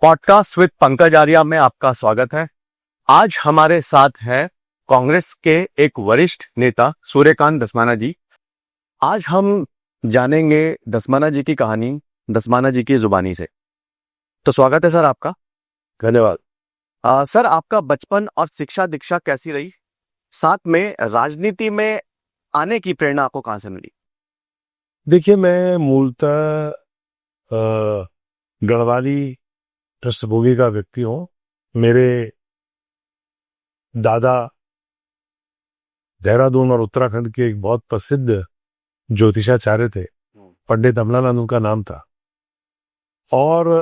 Podcast with Pankaj Arya में आपका स्वागत है। आज हमारे साथ है कांग्रेस के एक वरिष्ठ नेता सूर्यकांत धस्माना जी। आज हम जानेंगे धस्माना जी की कहानी धस्माना जी की जुबानी से। तो स्वागत है सर आपका। धन्यवाद। सर, आपका बचपन और शिक्षा दीक्षा कैसी रही? साथ में राजनीति में आने की प्रेरणा आपको कहां से मिली? देखिए, मैं मूलतः गढ़वाली पृष्ठभूमि का व्यक्ति हूँ। मेरे दादा देहरादून और उत्तराखंड के एक बहुत प्रसिद्ध ज्योतिषाचार्य थे। पंडित अमलानंद उनका नाम था। और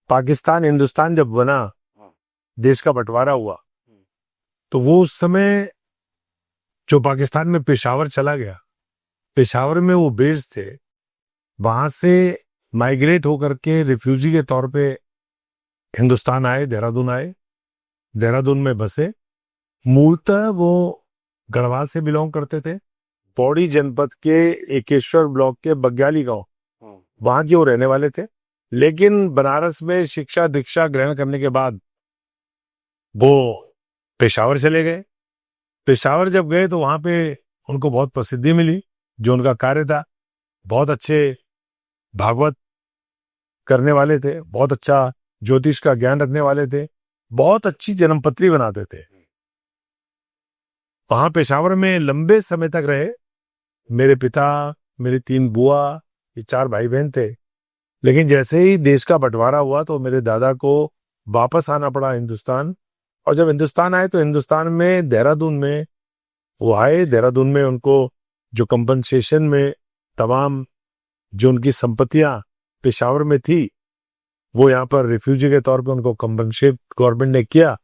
पाकिस्तान हिंदुस्तान जब बना, देश का बंटवारा हुआ, तो वो उस समय जो पाकिस्तान में पेशावर चला गया, पेशावर में वो बेस थे, वहां से माइग्रेट होकर के रिफ्यूजी के तौर पे हिंदुस्तान आए, देहरादून आए, देहरादून में बसे। मूलतः वो गढ़वाल से बिलोंग करते थे। पौड़ी जनपद के एकेश्वर ब्लॉक के बग्याली गांव, वहां के वो रहने वाले थे। लेकिन बनारस में शिक्षा दीक्षा ग्रहण करने के बाद वो पेशावर चले गए। पेशावर जब गए तो वहां पे उनको बहुत प्रसिद्धि मिली। जो उनका कार्य था, बहुत अच्छे भागवत करने वाले थे, बहुत अच्छा ज्योतिष का ज्ञान रखने वाले थे, बहुत अच्छी जन्मपत्री बनाते थे। वहां पेशावर में लंबे समय तक रहे। मेरे पिता, मेरी 3 बुआ, ये 4 भाई बहन थे। लेकिन जैसे ही देश का बंटवारा हुआ तो मेरे दादा को वापस आना पड़ा हिंदुस्तान। और जब हिंदुस्तान आए तो हिंदुस्तान में देहरादून में वो आए। देहरादून में उनको जो कंपनसेशन में तमाम जो उनकी संपत्तियां पेशावर में थी, वो यहाँ पर रिफ्यूजी के तौर पे उनको कंपनसेट गवर्नमेंट ने किया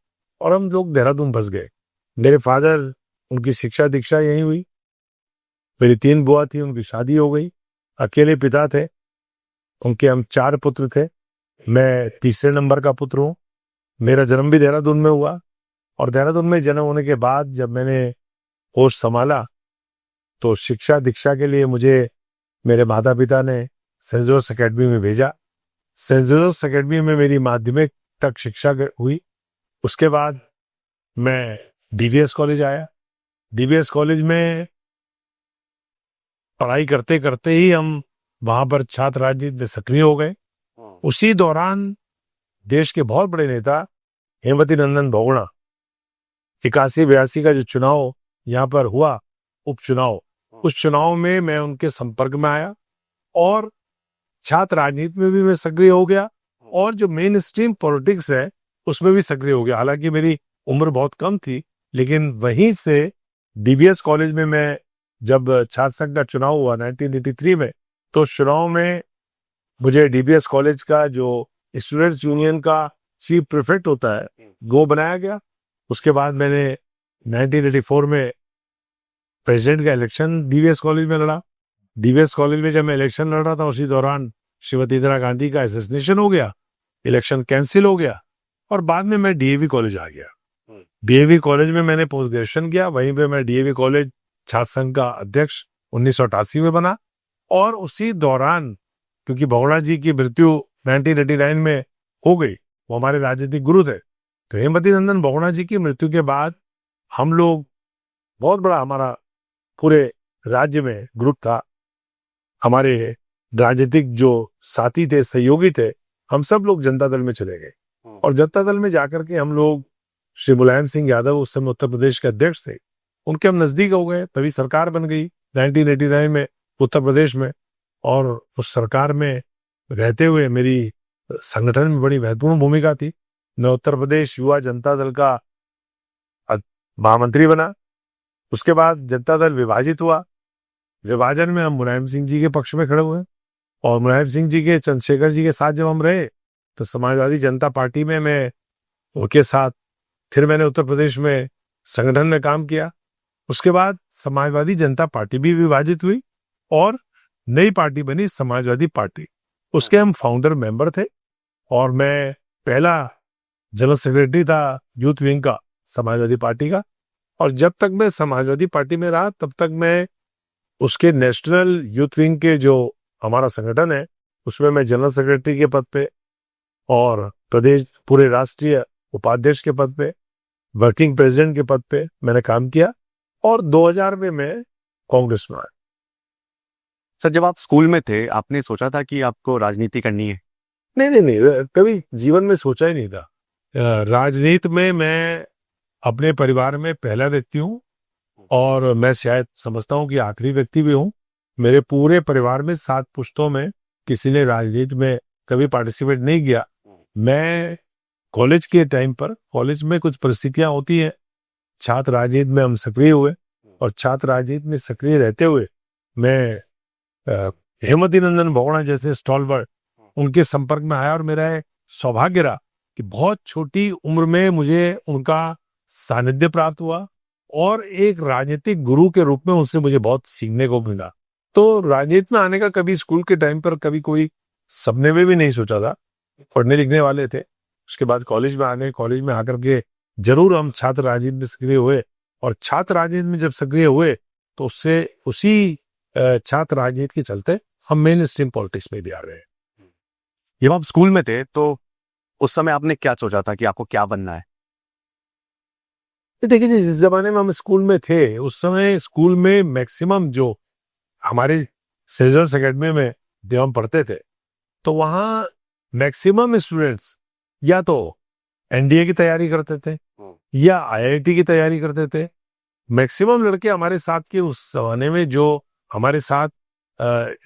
और हम लोग देहरादून बस गए। मेरे फादर, उनकी शिक्षा दीक्षा यहीं हुई। मेरी 3 बुआ थी, उनकी शादी हो गई। अकेले पिता थे, उनके हम 4 पुत्र थे। मैं तीसरे नंबर का पुत्र हूँ। मेरा जन्म भी देहरादून में हुआ। और देहरादून में जन्म होने के बाद जब मैंने होश संभाला तो शिक्षा दीक्षा के लिए मुझे मेरे माता पिता ने सेंट जोसेफ अकेडमी में भेजा। सेंट जोसेफ अकेडमी में मेरी माध्यमिक तक शिक्षा हुई। उसके बाद मैं डीबीएस कॉलेज आया। डीबीएस कॉलेज में पढ़ाई करते करते ही हम वहां पर छात्र राजनीति में सक्रिय हो गए। उसी दौरान देश के बहुत बड़े नेता हेमवती नंदन बहुगुणा, 81-82 का जो चुनाव यहाँ पर हुआ, उपचुनाव, उस चुनाव में मैं उनके संपर्क में आया और छात्र राजनीति में भी मैं सक्रिय हो गया और जो मेन स्ट्रीम पॉलिटिक्स है उसमें भी सक्रिय हो गया। हालांकि मेरी उम्र बहुत कम थी, लेकिन वहीं से डीबीएस कॉलेज में मैं जब छात्र संघ का चुनाव हुआ 1983 में, तो चुनाव में मुझे डीबीएस कॉलेज का जो स्टूडेंट्स यूनियन का चीफ प्रीफेक्ट होता है, वो बनाया गया। उसके बाद मैंने 1984 में प्रेसिडेंट का इलेक्शन डीबीएस कॉलेज में लड़ा। डीबीएस कॉलेज में जब मैं इलेक्शन लड़ रहा था, उसी दौरान श्रीमती इंदिरा गांधी का असैसिनेशन हो गया, इलेक्शन कैंसिल हो गया और बाद में मैं डीएवी कॉलेज आ गया। डीएवी कॉलेज में मैंने पोस्ट ग्रेजुएशन किया। वहीं पे मैं डीएवी कॉलेज छात्र संघ का अध्यक्ष 1988 में बना। और उसी दौरान, क्योंकि बहुगुणा जी की मृत्यु 1989 में हो गई, वो हमारे राजनीतिक गुरु थे, तो हेमवती नंदन बहुगुणा जी की मृत्यु के बाद हम लोग, बहुत बड़ा हमारा पूरे राज्य में ग्रुप था, हमारे राजनीतिक जो साथी थे, सहयोगी थे, हम सब लोग जनता दल में चले गए। और जनता दल में जाकर के हम लोग श्री मुलायम सिंह यादव, उस समय उत्तर प्रदेश के अध्यक्ष थे, उनके हम नजदीक हो गए। तभी सरकार बन गई 1989 में उत्तर प्रदेश में। और उस सरकार में रहते हुए मेरी संगठन में बड़ी महत्वपूर्ण भूमिका थी। मैं उत्तर प्रदेश युवा जनता दल का महामंत्री बना। उसके बाद जनता दल विभाजित हुआ। विभाजन में हम मुलायम सिंह जी के पक्ष में खड़े हुए और मुलायम सिंह जी के, चंद्रशेखर जी के साथ जब हम रहे तो समाजवादी जनता पार्टी में मैं उनके साथ, फिर मैंने उत्तर प्रदेश में संगठन में काम किया। उसके बाद समाजवादी जनता पार्टी भी विभाजित हुई और नई पार्टी बनी समाजवादी पार्टी। उसके हम फाउंडर मेंबर थे और मैं पहला जनरल सेक्रेटरी था यूथ विंग का समाजवादी पार्टी का। और जब तक मैं समाजवादी पार्टी में रहा तब तक मैं उसके नेशनल यूथ विंग के जो हमारा संगठन है उसमें मैं जनरल सेक्रेटरी के पद पे और प्रदेश पूरे राष्ट्रीय उपाध्यक्ष के पद पे, वर्किंग प्रेसिडेंट के पद पे मैंने काम किया और 2000 में मैं कांग्रेस में आया। सर, जब आप स्कूल में थे आपने सोचा था कि आपको राजनीति करनी है? नहीं, कभी जीवन में सोचा ही नहीं था। राजनीति में मैं अपने परिवार में पहला व्यक्ति हूँ और मैं शायद समझता हूँ कि आखिरी व्यक्ति भी हूँ। मेरे पूरे परिवार में 7 पुश्तों में किसी ने राजनीति में कभी पार्टिसिपेट नहीं किया। मैं कॉलेज के टाइम पर, कॉलेज में कुछ परिस्थितियां होती हैं, छात्र राजनीति में हम सक्रिय हुए और छात्र राजनीति में सक्रिय रहते हुए मैं हेमवती नंदन बहुगुणा जैसे स्टॉलवर्ड उनके संपर्क में आया और मेरा सौभाग्य रहा कि बहुत छोटी उम्र में मुझे उनका सानिध्य प्राप्त हुआ और एक राजनीतिक गुरु के रूप में उनसे मुझे बहुत सीखने को मिला। तो राजनीति में आने का कभी स्कूल के टाइम पर कभी कोई सपने में भी नहीं सोचा था। पढ़ने लिखने वाले थे। उसके बाद कॉलेज में आकर के जरूर हम छात्र राजनीति में सक्रिय हुए और छात्र राजनीति में जब सक्रिय हुए तो उससे उसी छात्र राजनीति के चलते हम मेन स्ट्रीम पॉलिटिक्स में भी आ रहे हैं। जब आप स्कूल में थे तो उस समय आपने क्या सोचा था कि आपको क्या बनना है? देखिए, जिस जमाने में हम स्कूल में थे उस समय स्कूल में मैक्सिमम जो हमारे सेजर्स एकेडमी में जब हम पढ़ते थे तो वहाँ मैक्सिमम स्टूडेंट्स या तो एनडीए की तैयारी करते थे या आईआईटी की तैयारी करते थे। मैक्सिमम लड़के हमारे साथ के उस जमाने में जो हमारे साथ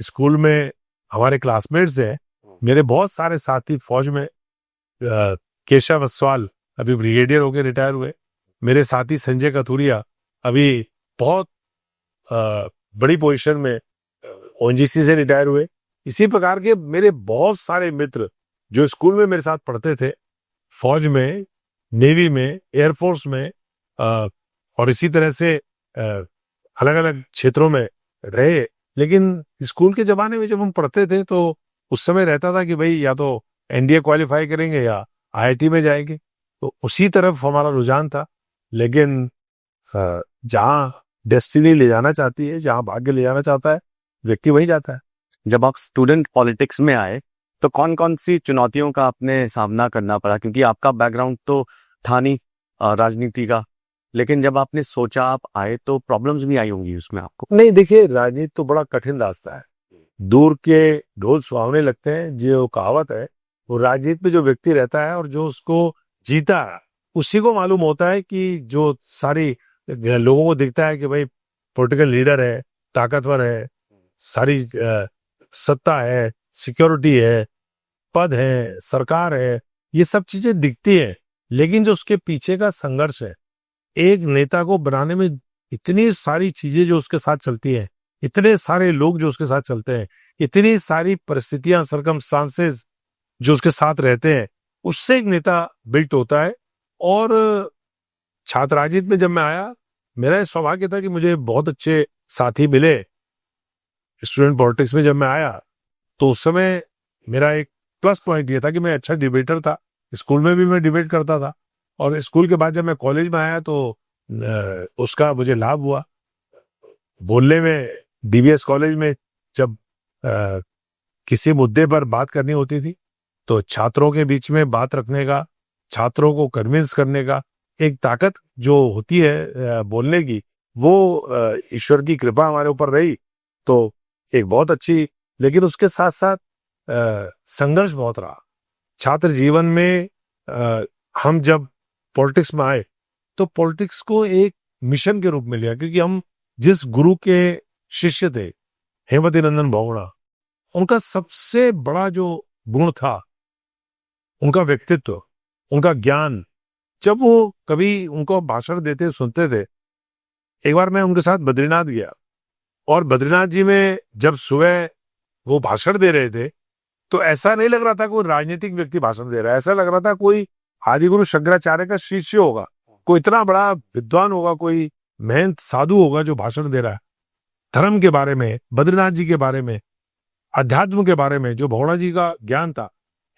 स्कूल में हमारे क्लासमेट्स हैं, मेरे बहुत सारे साथी फौज में, केशव अस्वाल अभी ब्रिगेडियर होकर रिटायर हुए, मेरे साथी संजय कथुरिया अभी बहुत बड़ी पोजीशन में ओएनजीसी से रिटायर हुए। इसी प्रकार के मेरे बहुत सारे मित्र जो स्कूल में मेरे साथ पढ़ते थे, फौज में, नेवी में, एयरफोर्स में और इसी तरह से अलग अलग क्षेत्रों में रहे। लेकिन स्कूल के जमाने में जब हम पढ़ते थे तो उस समय रहता था कि भाई या तो एनडीए क्वालिफाई करेंगे या आईआईटी में जाएंगे, तो उसी तरफ हमारा रुझान था। लेकिन जहाँ डेस्टिनी ले जाना चाहती है, जहाँ भाग्य ले जाना चाहता है, व्यक्ति वही जाता है। जब आप स्टूडेंट पॉलिटिक्स में आए तो कौन कौन सी चुनौतियों का आपने सामना करना पड़ा? क्योंकि आपका बैकग्राउंड तो था नहीं राजनीति का, लेकिन जब आपने सोचा आप आए तो प्रॉब्लम्स भी आई होंगी उसमें आपको। नहीं, देखिए, राजनीति तो बड़ा कठिन रास्ता है। दूर के ढोल सुहावने लगते हैं, जो कहावत है वो राजनीति में जो व्यक्ति रहता है और जो उसको जीता है उसी को मालूम होता है कि जो सारी लोगों को दिखता है कि भाई पॉलिटिकल लीडर है, ताकतवर है, सारी सत्ता है, सिक्योरिटी है, पद है, सरकार है, ये सब चीजें दिखती है। लेकिन जो उसके पीछे का संघर्ष है, एक नेता को बनाने में इतनी सारी चीजें जो उसके साथ चलती हैं, इतने सारे लोग जो उसके साथ चलते हैं, इतनी सारी परिस्थितियां, सर्कमस्टांसेस जो उसके साथ रहते हैं, उससे एक नेता बिल्ट होता है। और छात्र राजनीति में जब मैं आया, मेरा यह सौभाग्य था कि मुझे बहुत अच्छे साथी मिले। स्टूडेंट पॉलिटिक्स में जब मैं आया तो उस समय मेरा एक प्लस पॉइंट ये था कि मैं अच्छा डिबेटर था। स्कूल में भी मैं डिबेट करता था और स्कूल के बाद जब मैं कॉलेज में आया तो उसका मुझे लाभ हुआ। बोलने में डीबीएस कॉलेज में जब किसी मुद्दे पर बात करनी होती थी तो छात्रों के बीच में बात रखने का, छात्रों को कन्विंस करने का एक ताकत जो होती है बोलने की, वो ईश्वर की कृपा हमारे ऊपर रही तो एक बहुत अच्छी। लेकिन उसके साथ साथ संघर्ष बहुत रहा छात्र जीवन में। हम जब पॉलिटिक्स में आए तो पॉलिटिक्स को एक मिशन के रूप में लिया, क्योंकि हम जिस गुरु के शिष्य थे, हेमवती नंदन बहुगुणा, उनका सबसे बड़ा जो गुण था उनका व्यक्तित्व, उनका ज्ञान। जब वो कभी उनको भाषण देते सुनते थे, एक बार मैं उनके साथ बद्रीनाथ गया और बद्रीनाथ जी में जब सुबह वो भाषण दे रहे थे तो ऐसा नहीं लग रहा था कोई राजनीतिक व्यक्ति भाषण दे रहा है, ऐसा लग रहा था कोई आदिगुरु शंकराचार्य का शिष्य होगा, कोई इतना बड़ा विद्वान होगा, कोई महंत साधु होगा जो भाषण दे रहा है धर्म के बारे में, बद्रीनाथ जी के बारे में, अध्यात्म के बारे में, जो बहुगुणा जी का ज्ञान था।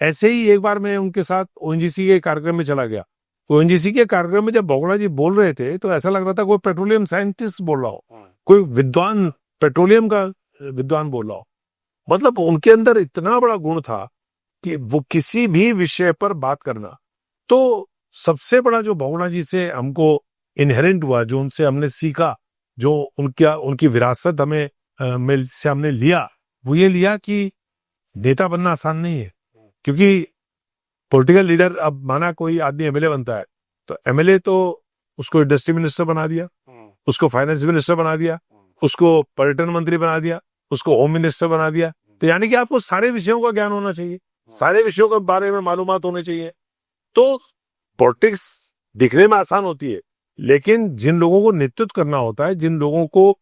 ऐसे ही एक बार मैं उनके साथ ओएनजीसी के कार्यक्रम में चला गया। ओएनजीसी के कार्यक्रम में जब बहुगुणा जी बोल रहे थे तो ऐसा लग रहा था कोई पेट्रोलियम साइंटिस्ट बोल रहा हो, कोई विद्वान, पेट्रोलियम का विद्वान बोल रहा हो। मतलब उनके अंदर इतना बड़ा गुण था कि वो किसी भी विषय पर बात करना। तो सबसे बड़ा जो बहुगुणा जी से हमको इनहेरेंट हुआ, जो उनसे हमने सीखा, जो उनकी विरासत हमें से हमने लिया, वो ये लिया कि नेता बनना आसान नहीं है। क्योंकि पॉलिटिकल लीडर, अब माना कोई आदमी एमएलए बनता है, तो एमएलए तो उसको इंडस्ट्री मिनिस्टर बना दिया, उसको फाइनेंस मिनिस्टर बना दिया, उसको पर्यटन मंत्री बना दिया, उसको होम मिनिस्टर बना दिया। तो यानी कि आपको सारे विषयों का ज्ञान होना चाहिए, सारे विषयों के बारे में मालूमात होने चाहिए। तो पॉलिटिक्स दिखने में आसान होती है, लेकिन जिन लोगों को नेतृत्व करना होता है, जिन लोगों को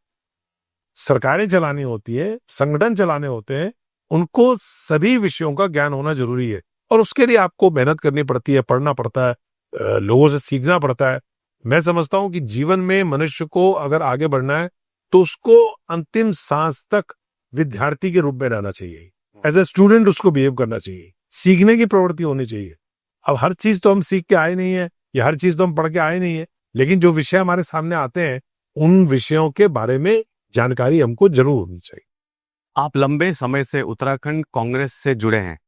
सरकारें चलानी होती है, संगठन चलाने होते हैं, उनको सभी विषयों का ज्ञान होना जरूरी है। और उसके लिए आपको मेहनत करनी पड़ती है, पढ़ना पड़ता है, लोगों से सीखना पड़ता है। मैं समझता हूं कि जीवन में मनुष्य को अगर आगे बढ़ना है तो उसको अंतिम सांस तक विद्यार्थी के रूप में रहना चाहिए, एज ए स्टूडेंट उसको बिहेव करना चाहिए, सीखने की प्रवृत्ति होनी चाहिए। अब हर चीज तो हम सीख के आए नहीं है, या हर चीज तो हम पढ़ के आए नहीं है, लेकिन जो विषय हमारे सामने आते हैं उन विषयों के बारे में जानकारी हमको जरूर होनी चाहिए। आप लंबे समय से उत्तराखंड कांग्रेस से जुड़े हैं।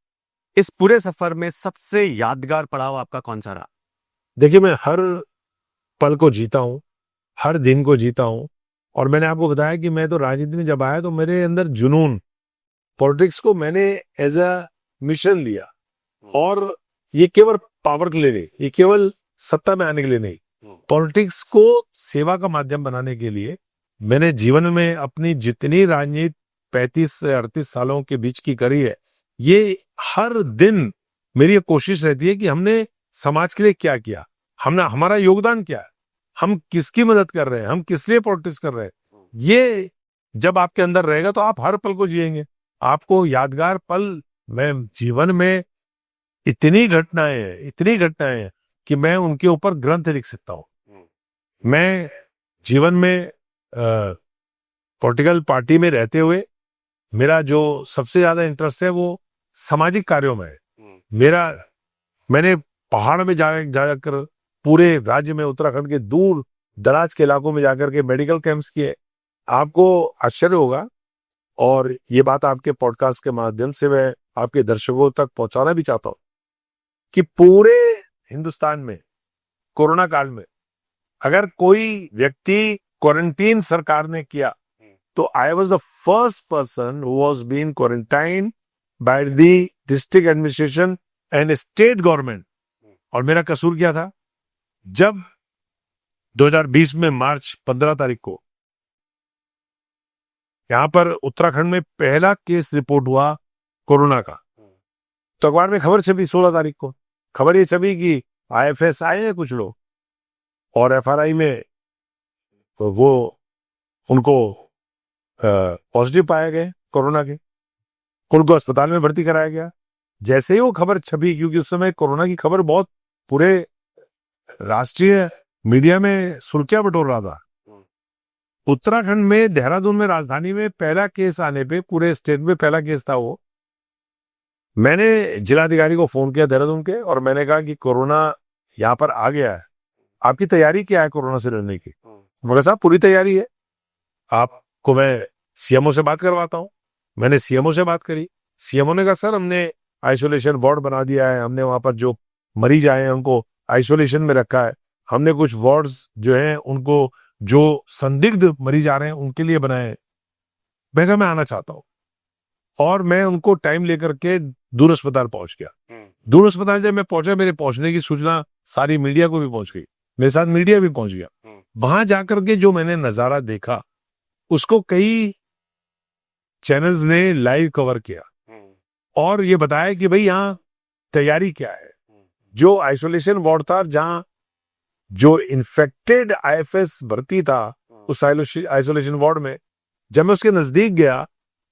इस पूरे सफर में सबसे यादगार पड़ाव आपका कौन सा रहा? देखिए, मैं हर पल को जीता हूं, हर दिन को जीता हूं। और मैंने आपको बताया कि मैं तो राजनीति में जब आया तो मेरे अंदर जुनून, पॉलिटिक्स को मैंने एज अ मिशन लिया। और ये केवल पावर के लिए नहीं, ये केवल सत्ता में आने के लिए नहीं, पॉलिटिक्स को सेवा का माध्यम बनाने के लिए मैंने जीवन में अपनी जितनी राजनीति 35 से 38 सालों के बीच की करी है, ये हर दिन मेरी ये कोशिश रहती है कि हमने समाज के लिए क्या किया, हमारा योगदान क्या है, हम किसकी मदद कर रहे हैं, हम किस लिए पॉलिटिक्स कर रहे हैं। ये जब आपके अंदर रहेगा तो आप हर पल को जिएंगे। आपको यादगार पल, मैं जीवन में इतनी घटनाएं हैं कि मैं उनके ऊपर ग्रंथ लिख सकता हूं। मैं जीवन में पॉलिटिकल पार्टी में रहते हुए मेरा जो सबसे ज्यादा इंटरेस्ट है वो सामाजिक कार्यों में है। मैंने पहाड़ में जाकर पूरे राज्य में, उत्तराखंड के दूर दराज के इलाकों में जाकर के मेडिकल कैंप्स किए। आपको आश्चर्य होगा, और ये बात आपके पॉडकास्ट के माध्यम से मैं आपके दर्शकों तक पहुंचाना भी चाहता हूं, कि पूरे हिंदुस्तान में कोरोना काल में अगर कोई व्यक्ति क्वारंटीन सरकार ने किया, तो I was the first person who was been quarantine by the district administration and state government. और मेरा कसूर क्या था? जब 2020 में मार्च 15 तारीख को यहां पर उत्तराखंड में पहला केस रिपोर्ट हुआ कोरोना का, तो अखबार में खबर छपी 16 तारीख को। खबर ये छपी कि आईएफएस आए हैं कुछ लोग, और एफआरआई में वो उनको पॉजिटिव पाए गए कोरोना के, उनको अस्पताल में भर्ती कराया गया। जैसे ही वो खबर छपी, क्योंकि उस समय कोरोना की खबर बहुत पूरे राष्ट्रीय मीडिया में सुर्खियां बटोर रहा था, उत्तराखंड में देहरादून में, राजधानी में पहला केस आने पे, पूरे स्टेट में पहला केस था वो। मैंने जिलाधिकारी को फोन किया देहरादून के, और मैंने कहा कि कोरोना यहाँ पर आ गया है, आपकी तैयारी क्या है कोरोना से लड़ने की? मगर साहब पूरी तैयारी है, आपको मैं सीएमओ से बात करवाता हूँ। मैंने सीएमओ से बात करी, सीएमओ ने कहा सर हमने आइसोलेशन वार्ड बना दिया है, हमने वहां पर जो मरीज आए हैं उनको आइसोलेशन में रखा है, हमने कुछ वार्ड्स जो हैं उनको, जो संदिग्ध मरीज आ रहे हैं उनके लिए बनाए हैं। मैं कहा मैं आना चाहता हूँ, और मैं उनको टाइम लेकर के दूर अस्पताल पहुंच गया। दूर अस्पताल जब मैं पहुंचा, मेरे पहुंचने की सूचना सारी मीडिया को भी पहुंच गई, मेरे साथ मीडिया भी पहुंच गया। वहां जाकर के जो मैंने नजारा देखा, उसको कई चैनल्स ने लाइव कवर किया और ये बताया कि भाई यहाँ तैयारी क्या है। जो आइसोलेशन वार्ड था, जहां जो इन्फेक्टेड आईएफएस भर्ती था, उस आइसोलेशन वार्ड में जब मैं उसके नजदीक गया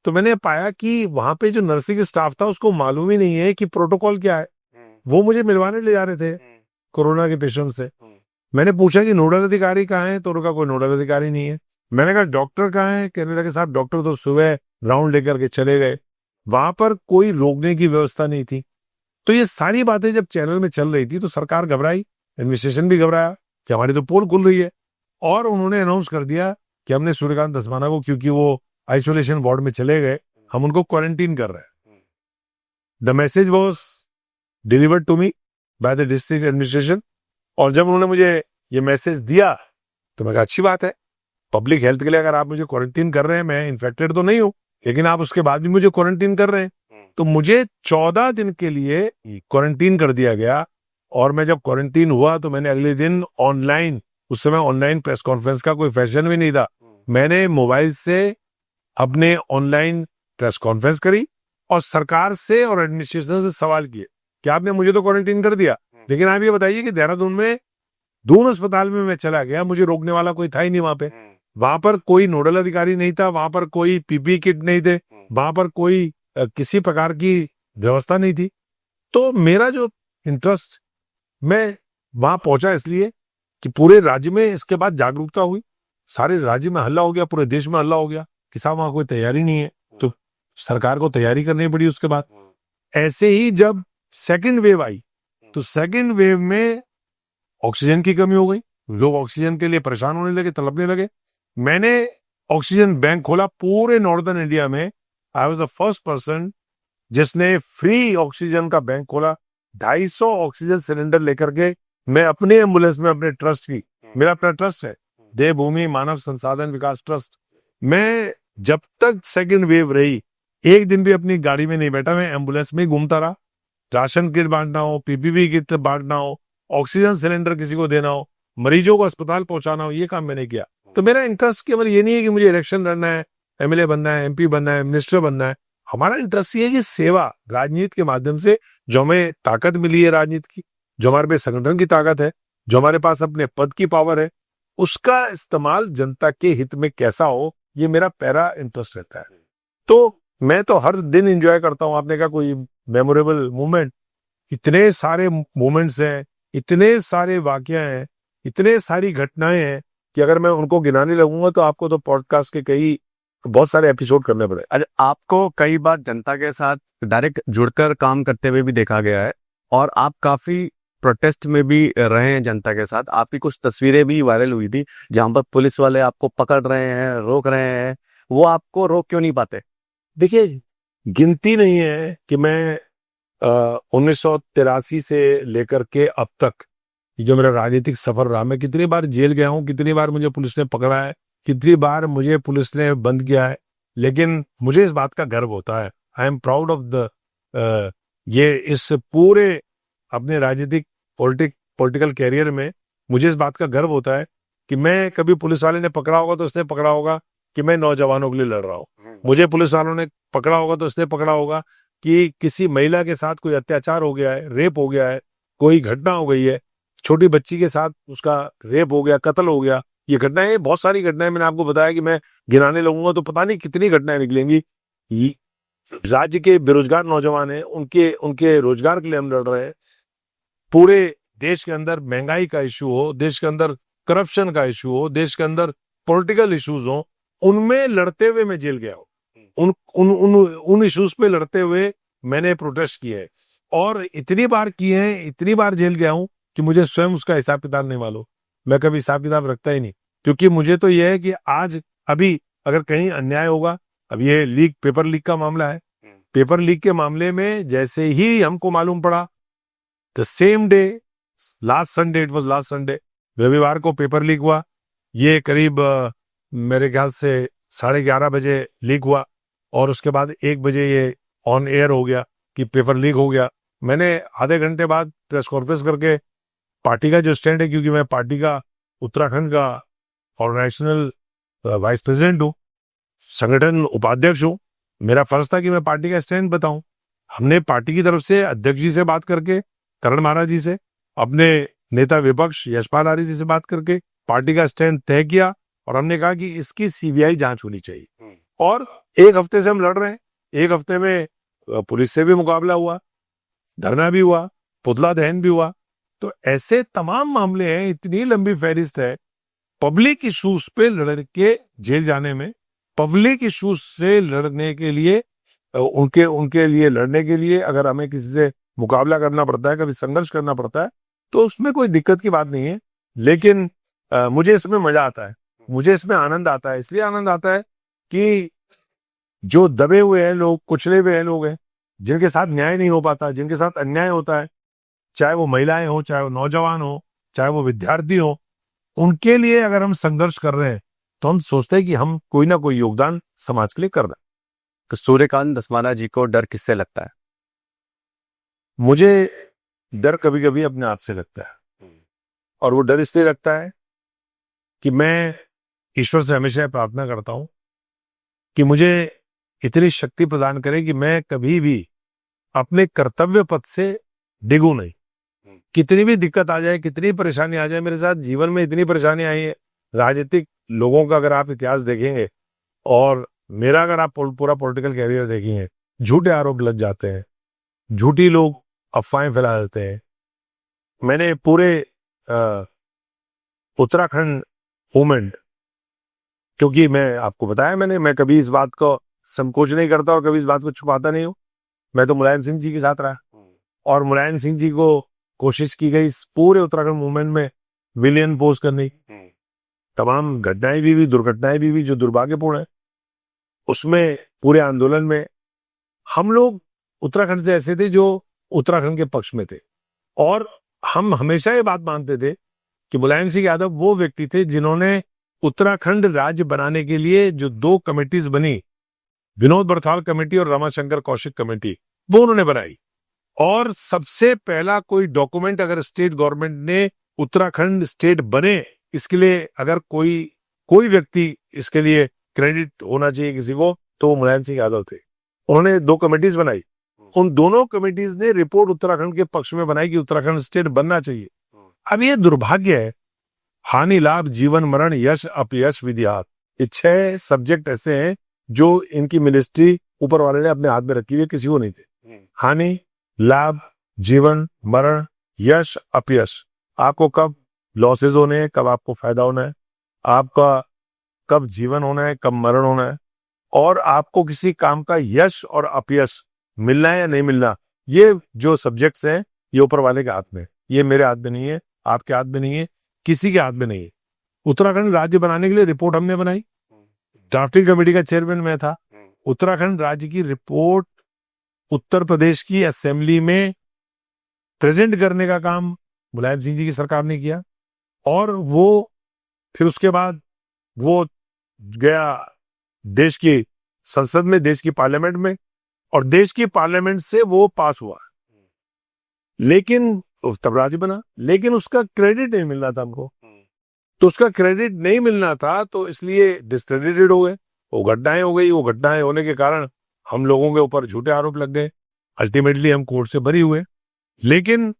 तो मैंने पाया कि वहां पे जो नर्सिंग स्टाफ था उसको मालूम ही नहीं है कि प्रोटोकॉल क्या है। वो मुझे मिलवाने ले जा रहे थे कोरोना के पेशेंट से। मैंने पूछा कि नोडल अधिकारी कहाँ है, तो उनका कोई नोडल अधिकारी नहीं है। मैंने कहा डॉक्टर कहाँ है, कहने लगे साहब डॉक्टर तो सुबह राउंड लेकर के चले गए। वहां पर कोई रोकने की व्यवस्था नहीं थी। तो ये सारी बातें जब चैनल में चल रही थी तो सरकार घबराई, एडमिनिस्ट्रेशन भी घबराया कि हमारी तो पोल खुल रही है, और उन्होंने अनाउंस कर दिया कि हमने सूर्यकांत धस्माना को, क्योंकि वो आइसोलेशन वार्ड में चले गए, हम उनको क्वारंटीन कर रहे हैं। The message was delivered to me by the district administration. और जब उन्होंने मुझे ये मैसेज दिया तो मैं कहा अच्छी बात है, पब्लिक हेल्थ के लिए अगर आप मुझे क्वारंटीन कर रहे हैं, मैं इन्फेक्टेड तो नहीं हूं, लेकिन आप उसके बाद भी मुझे क्वारंटीन कर रहे हैं, तो मुझे 14 दिन के लिए क्वारंटीन कर दिया गया। और मैं जब क्वारंटीन हुआ तो मैंने अगले दिन ऑनलाइन, उस समय ऑनलाइन प्रेस कॉन्फ्रेंस का कोई फैशन भी नहीं था, मैंने मोबाइल से अपने ऑनलाइन प्रेस कॉन्फ्रेंस करी और सरकार से और एडमिनिस्ट्रेशन से सवाल किए कि आपने मुझे तो क्वारंटीन कर दिया, लेकिन आप ये बताइए कि देहरादून में दून अस्पताल में मैं चला गया, मुझे रोकने वाला कोई था ही नहीं वहां पर कोई नोडल अधिकारी नहीं था, वहां पर कोई पीपी किट नहीं थे, वहां पर कोई किसी प्रकार की व्यवस्था नहीं थी। तो मेरा जो इंटरेस्ट, मैं वहां पहुंचा इसलिए कि पूरे राज्य में इसके बाद जागरूकता हुई, सारे राज्य में हल्ला हो गया, पूरे देश में हल्ला हो गया कि साहब वहां कोई तैयारी नहीं है, तो सरकार को तैयारी करनी पड़ी। उसके बाद ऐसे ही जब सेकंड वेव आई तो सेकंड वेव में ऑक्सीजन की कमी हो गई, लोग ऑक्सीजन के लिए परेशान होने लगे, तड़पने लगे। मैंने ऑक्सीजन बैंक खोला पूरे नॉर्दर्न इंडिया में। I was the first person जिसने फ्री ऑक्सीजन का बैंक खोला। 250 ऑक्सीजन सिलेंडर लेकर के मैं अपने एम्बुलेंस में, अपने ट्रस्ट की, मेरा अपना ट्रस्ट है देवभूमि मानव संसाधन विकास ट्रस्ट, मैं जब तक सेकंड वेव रही एक दिन भी अपनी गाड़ी में नहीं बैठा, मैं एम्बुलेंस में घूमता रहा। राशन किट बांटना हो, पीपीपी किट बांटना हो, ऑक्सीजन सिलेंडर किसी को देना हो, मरीजों को अस्पताल पहुंचाना हो, ये काम मैंने किया। तो मेरा इंटरेस्ट केवल ये नहीं है कि मुझे इलेक्शन लड़ना है, एमएलए बनना है, एमपी बनना है, मिनिस्टर बनना है। हमारा इंटरेस्ट ये है कि सेवा, राजनीति के माध्यम से जो हमें ताकत मिली है राजनीति की, जो हमारे पास संगठन की ताकत है, जो हमारे पास अपने पद की पावर है, उसका इस्तेमाल जनता के हित में कैसा हो, ये मेरा पहला इंटरेस्ट रहता है। तो मैं तो हर दिन एंजॉय करता हूँ। आपने कहा कोई मेमोरेबल मोमेंट, इतने सारे मोमेंट्स हैं, इतने सारे वाकया हैं, इतने सारी घटनाएं हैं कि अगर मैं उनको गिनाने लगूंगा तो आपको तो पॉडकास्ट के बहुत सारे एपिसोड करने पड़े। अच्छा, आपको कई बार जनता के साथ डायरेक्ट जुड़कर काम करते हुए भी देखा गया है और आप काफी प्रोटेस्ट में भी रहे हैं जनता के साथ। आपकी कुछ तस्वीरें भी वायरल हुई थी जहां पर पुलिस वाले आपको पकड़ रहे हैं, रोक रहे हैं, वो आपको रोक क्यों नहीं पाते? देखिए, गिनती नहीं है कि मैं 1983 से लेकर के अब तक जो मेरा राजनीतिक सफर रहा, मैं कितनी बार जेल गया हूं, कितनी बार मुझे पुलिस ने पकड़ा है, कितनी बार मुझे पुलिस ने बंद किया है, लेकिन मुझे इस बात का गर्व होता है। I am proud of the ये इस पूरे अपने राजनीतिक पॉलिटिकल कैरियर में मुझे इस बात का गर्व होता है कि मैं कभी पुलिस वाले ने पकड़ा होगा तो उसने पकड़ा होगा कि मैं नौजवानों के लिए लड़ रहा हूँ। मुझे पुलिस वालों ने पकड़ा होगा तो उसने पकड़ा होगा कि किसी महिला के साथ कोई अत्याचार हो गया है, रेप हो गया है, कोई घटना हो गई है, छोटी बच्ची के साथ उसका रेप हो गया, कत्ल हो गया। ये घटनाएं, बहुत सारी घटनाएं, मैंने आपको बताया कि मैं गिनाने लगूंगा तो पता नहीं कितनी घटनाएं निकलेंगी। राज्य के बेरोजगार नौजवान हैं, उनके रोजगार के लिए हम लड़ रहे हैं। पूरे देश के अंदर महंगाई का इशू हो, देश के अंदर करप्शन का इशू हो, देश के अंदर पॉलिटिकल इश्यूज हो, उनमें लड़ते हुए मैं जेल गया हूं। उन इश्यूज पे लड़ते हुए मैंने प्रोटेस्ट किए हैं और इतनी बार किए हैं, इतनी बार जेल गया हूं कि मुझे स्वयं उसका हिसाब किताब नहीं मालूम। मैं कभी हिसाब किताब रखता ही नहीं, क्योंकि मुझे तो यह है कि आज अभी अगर कहीं अन्याय होगा, अब ये पेपर लीक का मामला है, पेपर लीक के मामले में जैसे ही हमको मालूम पड़ा, the same day, last Sunday, it was last Sunday, रविवार को पेपर लीक हुआ। ये करीब मेरे ख्याल से 11:30 बजे लीक हुआ और उसके बाद 1 बजे ये ऑन एयर हो गया कि पेपर लीक हो गया। मैंने आधे घंटे बाद प्रेस कॉन्फ्रेंस करके पार्टी का जो स्टैंड है, क्योंकि मैं पार्टी का उत्तराखंड का ऑर्गेनाइजेशनल वाइस प्रेसिडेंट हूँ, संगठन उपाध्यक्ष हूँ, मेरा फर्ज था कि मैं पार्टी का स्टैंड बताऊं। हमने पार्टी की तरफ से अध्यक्ष जी से बात करके, करण महाराज जी से, अपने नेता विपक्ष यशपाल आर्य जी से बात करके पार्टी का स्टैंड तय किया और हमने कहा कि इसकी सीबीआई जांच होनी चाहिए। और 1 हफ्ते से हम लड़ रहे हैं। 1 हफ्ते में पुलिस से भी मुकाबला हुआ, धरना भी हुआ, पुतला दहन भी हुआ। तो ऐसे तमाम मामले हैं, इतनी लंबी फहरिस्त है। पब्लिक इश्यूज पे लड़ के जेल जाने में, पब्लिक इश्यूज से लड़ने के लिए, उनके लिए लड़ने के लिए अगर हमें किसी से मुकाबला करना पड़ता है, कभी संघर्ष करना पड़ता है, तो उसमें कोई दिक्कत की बात नहीं है। लेकिन मुझे इसमें मजा आता है, मुझे इसमें आनंद आता है। इसलिए आनंद आता है कि जो दबे हुए हैं लोग, कुचले हुए हैं लोग हैं, जिनके साथ न्याय नहीं हो पाता, जिनके साथ अन्याय होता है, चाहे वो महिलाएं हो, चाहे वो नौजवान हो, चाहे वो विद्यार्थी हो, उनके लिए अगर हम संघर्ष कर रहे हैं तो हम सोचते हैं कि हम कोई ना कोई योगदान समाज के लिए कर रहे हैं। तो सूर्यकांत धस्माना जी को डर किससे लगता है? मुझे डर कभी कभी अपने आप से लगता है, और वो डर इसलिए लगता है कि मैं ईश्वर से हमेशा प्रार्थना करता हूं कि मुझे इतनी शक्ति प्रदान करे कि मैं कभी भी अपने कर्तव्य पथ से डिगूं नहीं। कितनी भी दिक्कत आ जाए, कितनी परेशानी आ जाए, मेरे साथ जीवन में इतनी परेशानी आई है। राजनीतिक लोगों का अगर आप इतिहास देखेंगे और मेरा अगर आप पूरा पॉलिटिकल कैरियर देखेंगे, झूठे आरोप लग जाते हैं, झूठी लोग अफवाहें फैला देते हैं। मैंने पूरे उत्तराखंड मूवमेंट, क्योंकि मैं आपको बताया मैं कभी इस बात को संकोच नहीं करता और कभी इस बात को छुपाता नहीं हूं। मैं तो मुलायम सिंह जी के साथ रहा, और मुलायम सिंह जी को कोशिश की गई इस पूरे उत्तराखंड मूवमेंट में विलियन पोज करने की। तमाम घटनाएं भी हुई, दुर्घटनाएं भी हुई जो दुर्भाग्यपूर्ण है। उसमें पूरे आंदोलन में हम लोग उत्तराखंड से ऐसे थे जो उत्तराखंड के पक्ष में थे, और हम हमेशा ये बात मानते थे कि मुलायम सिंह यादव वो व्यक्ति थे जिन्होंने उत्तराखंड राज्य बनाने के लिए जो 2 कमेटीज बनी, विनोद बरथाल कमेटी और रमाशंकर कौशिक कमेटी, वो उन्होंने बनाई। और सबसे पहला कोई डॉक्यूमेंट अगर स्टेट गवर्नमेंट ने उत्तराखंड स्टेट बने, इसके लिए अगर कोई व्यक्ति इसके लिए क्रेडिट होना चाहिए किसी को, तो वो मुलायम सिंह यादव थे। उन्होंने 2 कमेटीज बनाई। उन दोनों कमेटीज ने रिपोर्ट उत्तराखंड के पक्ष में बनाई कि उत्तराखंड स्टेट बनना चाहिए। अब ये दुर्भाग्य है, हानि लाभ जीवन मरण यश अपयश विधियात, ये 6 सब्जेक्ट ऐसे हैं जो इनकी मिनिस्ट्री ऊपर वाले ने अपने हाथ में रखी हुई है, किसी को नहीं थे। हानि लाभ जीवन मरण यश अपयश, आपको कब लॉसेज होने हैं, कब आपको फायदा होना है, आपका कब जीवन होना है, कब मरण होना है, और आपको किसी काम का यश और अपयश मिलना है या नहीं मिलना। ये जो सब्जेक्ट्स हैं ये ऊपर वाले के हाथ में, ये मेरे हाथ में नहीं है, आपके हाथ में नहीं है, किसी के हाथ में नहीं है। उत्तराखंड राज्य बनाने के लिए रिपोर्ट हमने बनाई, ड्राफ्टिंग कमेटी का चेयरमैन मैं था। उत्तराखंड राज्य की रिपोर्ट उत्तर प्रदेश की असेंबली में प्रेजेंट करने का काम मुलायम सिंह जी की सरकार ने किया, और वो फिर उसके बाद वो गया देश की संसद में, देश की पार्लियामेंट में, और देश की पार्लियामेंट से वो पास हुआ, लेकिन तब राज्य बना, लेकिन उसका क्रेडिट नहीं मिलना था हमको। तो उसका क्रेडिट नहीं मिलना था तो इसलिए डिस्क्रेडिटेड हो गए, वो घटनाएं हो गई। वो घटनाएं होने के कारण हम लोगों के ऊपर झूठे आरोप लग गए, अल्टीमेटली हम कोर्ट से बरी हुए। लेकिन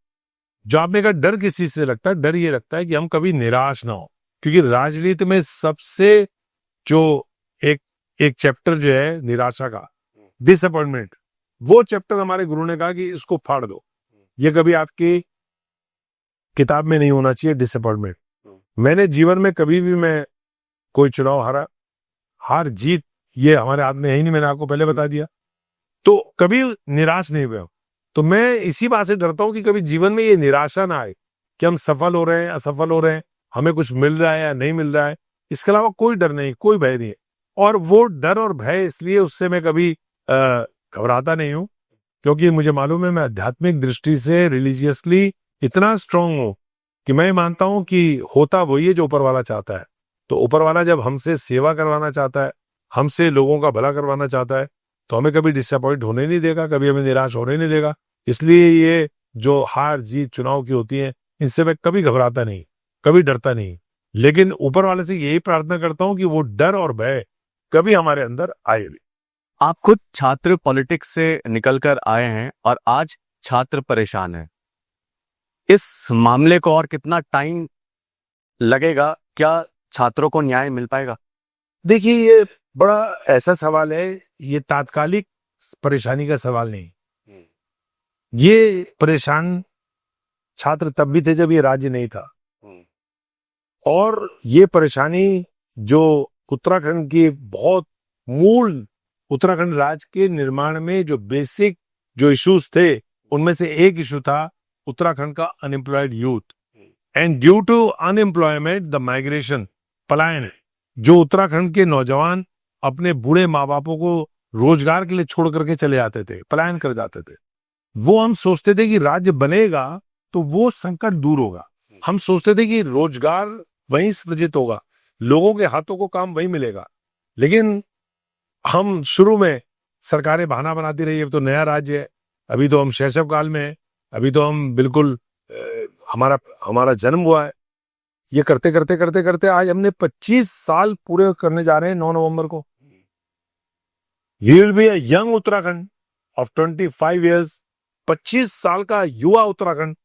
जो आपने कहा डर किस चीज से लगता है, डर ये लगता है कि हम कभी निराश ना हो, क्योंकि राजनीति में सबसे जो एक चैप्टर जो है निराशा का, डिसअपॉइंटमेंट, वो चैप्टर हमारे गुरु ने कहा कि इसको फाड़ दो, ये कभी आपकी किताब में नहीं होना चाहिए डिसअपॉइंटमेंट। मैंने जीवन में कभी भी मैं कोई चुनाव हार जीत ये हमारे हाथ में है ही नहीं, मैंने आपको पहले बता दिया, तो कभी निराश नहीं हुए। तो मैं इसी बात से डरता हूं कि कभी जीवन में ये निराशा ना आए कि हम सफल हो रहे हैं असफल हो रहे हैं, हमें कुछ मिल रहा है या नहीं मिल रहा है। इसके अलावा कोई डर नहीं, कोई भय नहीं है। और वो डर और भय इसलिए उससे मैं कभी घबराता नहीं हूं, क्योंकि मुझे मालूम है मैं आध्यात्मिक दृष्टि से रिलीजियसली इतना स्ट्रांग हूं कि मैं मानता हूं कि होता वही है जो ऊपर वाला चाहता है। तो ऊपर वाला जब हमसे सेवा करवाना चाहता है, हमसे लोगों का भला करवाना चाहता है, तो हमें कभी डिसअपॉइंट होने नहीं देगा, कभी हमें निराश होने नहीं देगा। इसलिए ये जो हार जीत चुनाव की होती है, इनसे मैं कभी घबराता नहीं, कभी डरता नहीं। लेकिन ऊपर वाले से यही प्रार्थना करता हूं कि वो डर और भय कभी हमारे अंदर आए भी। आप खुद छात्र पॉलिटिक्स से निकलकर आए हैं और आज छात्र परेशान है, इस मामले को और कितना टाइम लगेगा? क्या छात्रों को न्याय मिल पाएगा? देखिए, ये बड़ा ऐसा सवाल है, ये तात्कालिक परेशानी का सवाल नहीं। ये परेशान छात्र तब भी थे जब ये राज्य नहीं था, और ये परेशानी जो उत्तराखंड की बहुत मूल उत्तराखंड राज्य के निर्माण में जो बेसिक जो इश्यूज थे, उनमें से एक इशू था उत्तराखंड का unemployed youth. And due to unemployment the migration, पलायन, जो उत्तराखंड के नौजवान अपने बूढ़े माँ बापों को रोजगार के लिए छोड़ करके चले जाते थे, पलायन कर जाते थे। वो हम सोचते थे कि राज्य बनेगा तो वो संकट दूर होगा। हम सोचते थे कि रोजगार वहीं सृजित होगा, लोगों के हाथों को काम वहीं मिलेगा। लेकिन हम शुरू में सरकारें बहाना बनाती रही, अब तो नया राज्य है, अभी तो हम शैशव काल में हैं, अभी तो हम बिल्कुल हमारा जन्म हुआ है। ये करते करते करते करते आज हमने 25 साल पूरे करने जा रहे हैं 9 नवंबर को। We will be a young Uttarakhand of 25 years, 25 साल का युवा उत्तराखंड।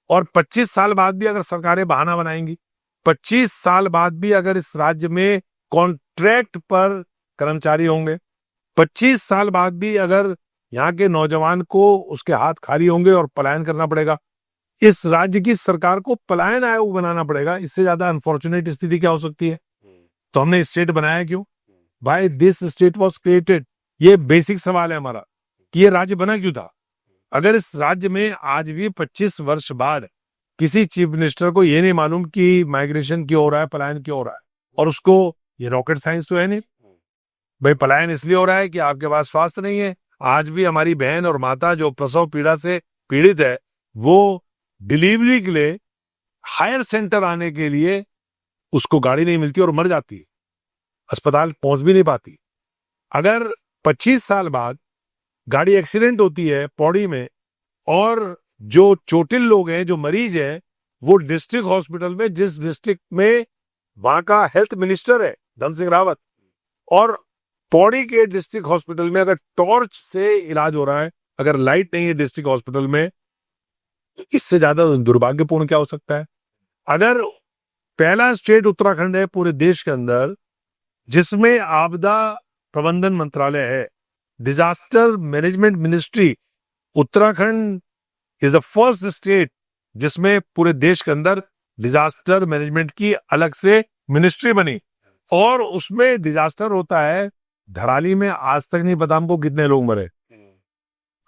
और 25 साल बाद भी अगर सरकारें बहाना बनाएंगी, 25 साल बाद भी अगर इस राज्य में कॉन्ट्रैक्ट पर कर्मचारी होंगे, 25 साल बाद भी अगर यहाँ के नौजवान को उसके हाथ खाली होंगे और पलायन करना पड़ेगा, इस राज्य की सरकार को पलायन आयोग बनाना पड़ेगा, इससे ज्यादा अनफॉर्चुनेट स्थिति क्या हो सकती है? तो हमने स्टेट बनाया क्यों? Why this state was created? ये बेसिक सवाल है हमारा कि ये राज्य बना क्यों था। अगर इस राज्य में आज भी 25 वर्ष बाद किसी चीफ मिनिस्टर को ये नहीं मालूम कि माइग्रेशन क्यों हो रहा है, पलायन क्यों हो रहा है, और उसको ये रॉकेट साइंस तो है नहीं भाई, पलायन इसलिए हो रहा है कि आपके पास स्वास्थ्य नहीं है। आज भी हमारी बहन और माता जो प्रसव पीड़ा से पीड़ित है, वो डिलीवरी के लिए हायर सेंटर आने के लिए उसको गाड़ी नहीं मिलती और मर जाती है, अस्पताल पहुंच भी नहीं पाती। अगर 25 साल बाद गाड़ी एक्सीडेंट होती है पौड़ी में, और जो चोटिल लोग हैं, जो मरीज है, वो डिस्ट्रिक्ट हॉस्पिटल में, जिस डिस्ट्रिक्ट में वहां का हेल्थ मिनिस्टर है धन सिंह रावत, और पौड़ी के डिस्ट्रिक्ट हॉस्पिटल में अगर टॉर्च से इलाज हो रहा है, अगर लाइट नहीं है डिस्ट्रिक्ट हॉस्पिटल में, इससे ज्यादा दुर्भाग्यपूर्ण क्या हो सकता है? अगर पहला स्टेट उत्तराखंड है पूरे देश के अंदर जिसमें आपदा प्रबंधन मंत्रालय है, disaster management ministry, Uttarakhand is the first state जिसमें पूरे देश के अंदर डिजास्टर मैनेजमेंट की अलग से मिनिस्ट्री बनी, और उसमें डिजास्टर होता है। धराली में आज तक नहीं पता हमको कितने लोग मरे,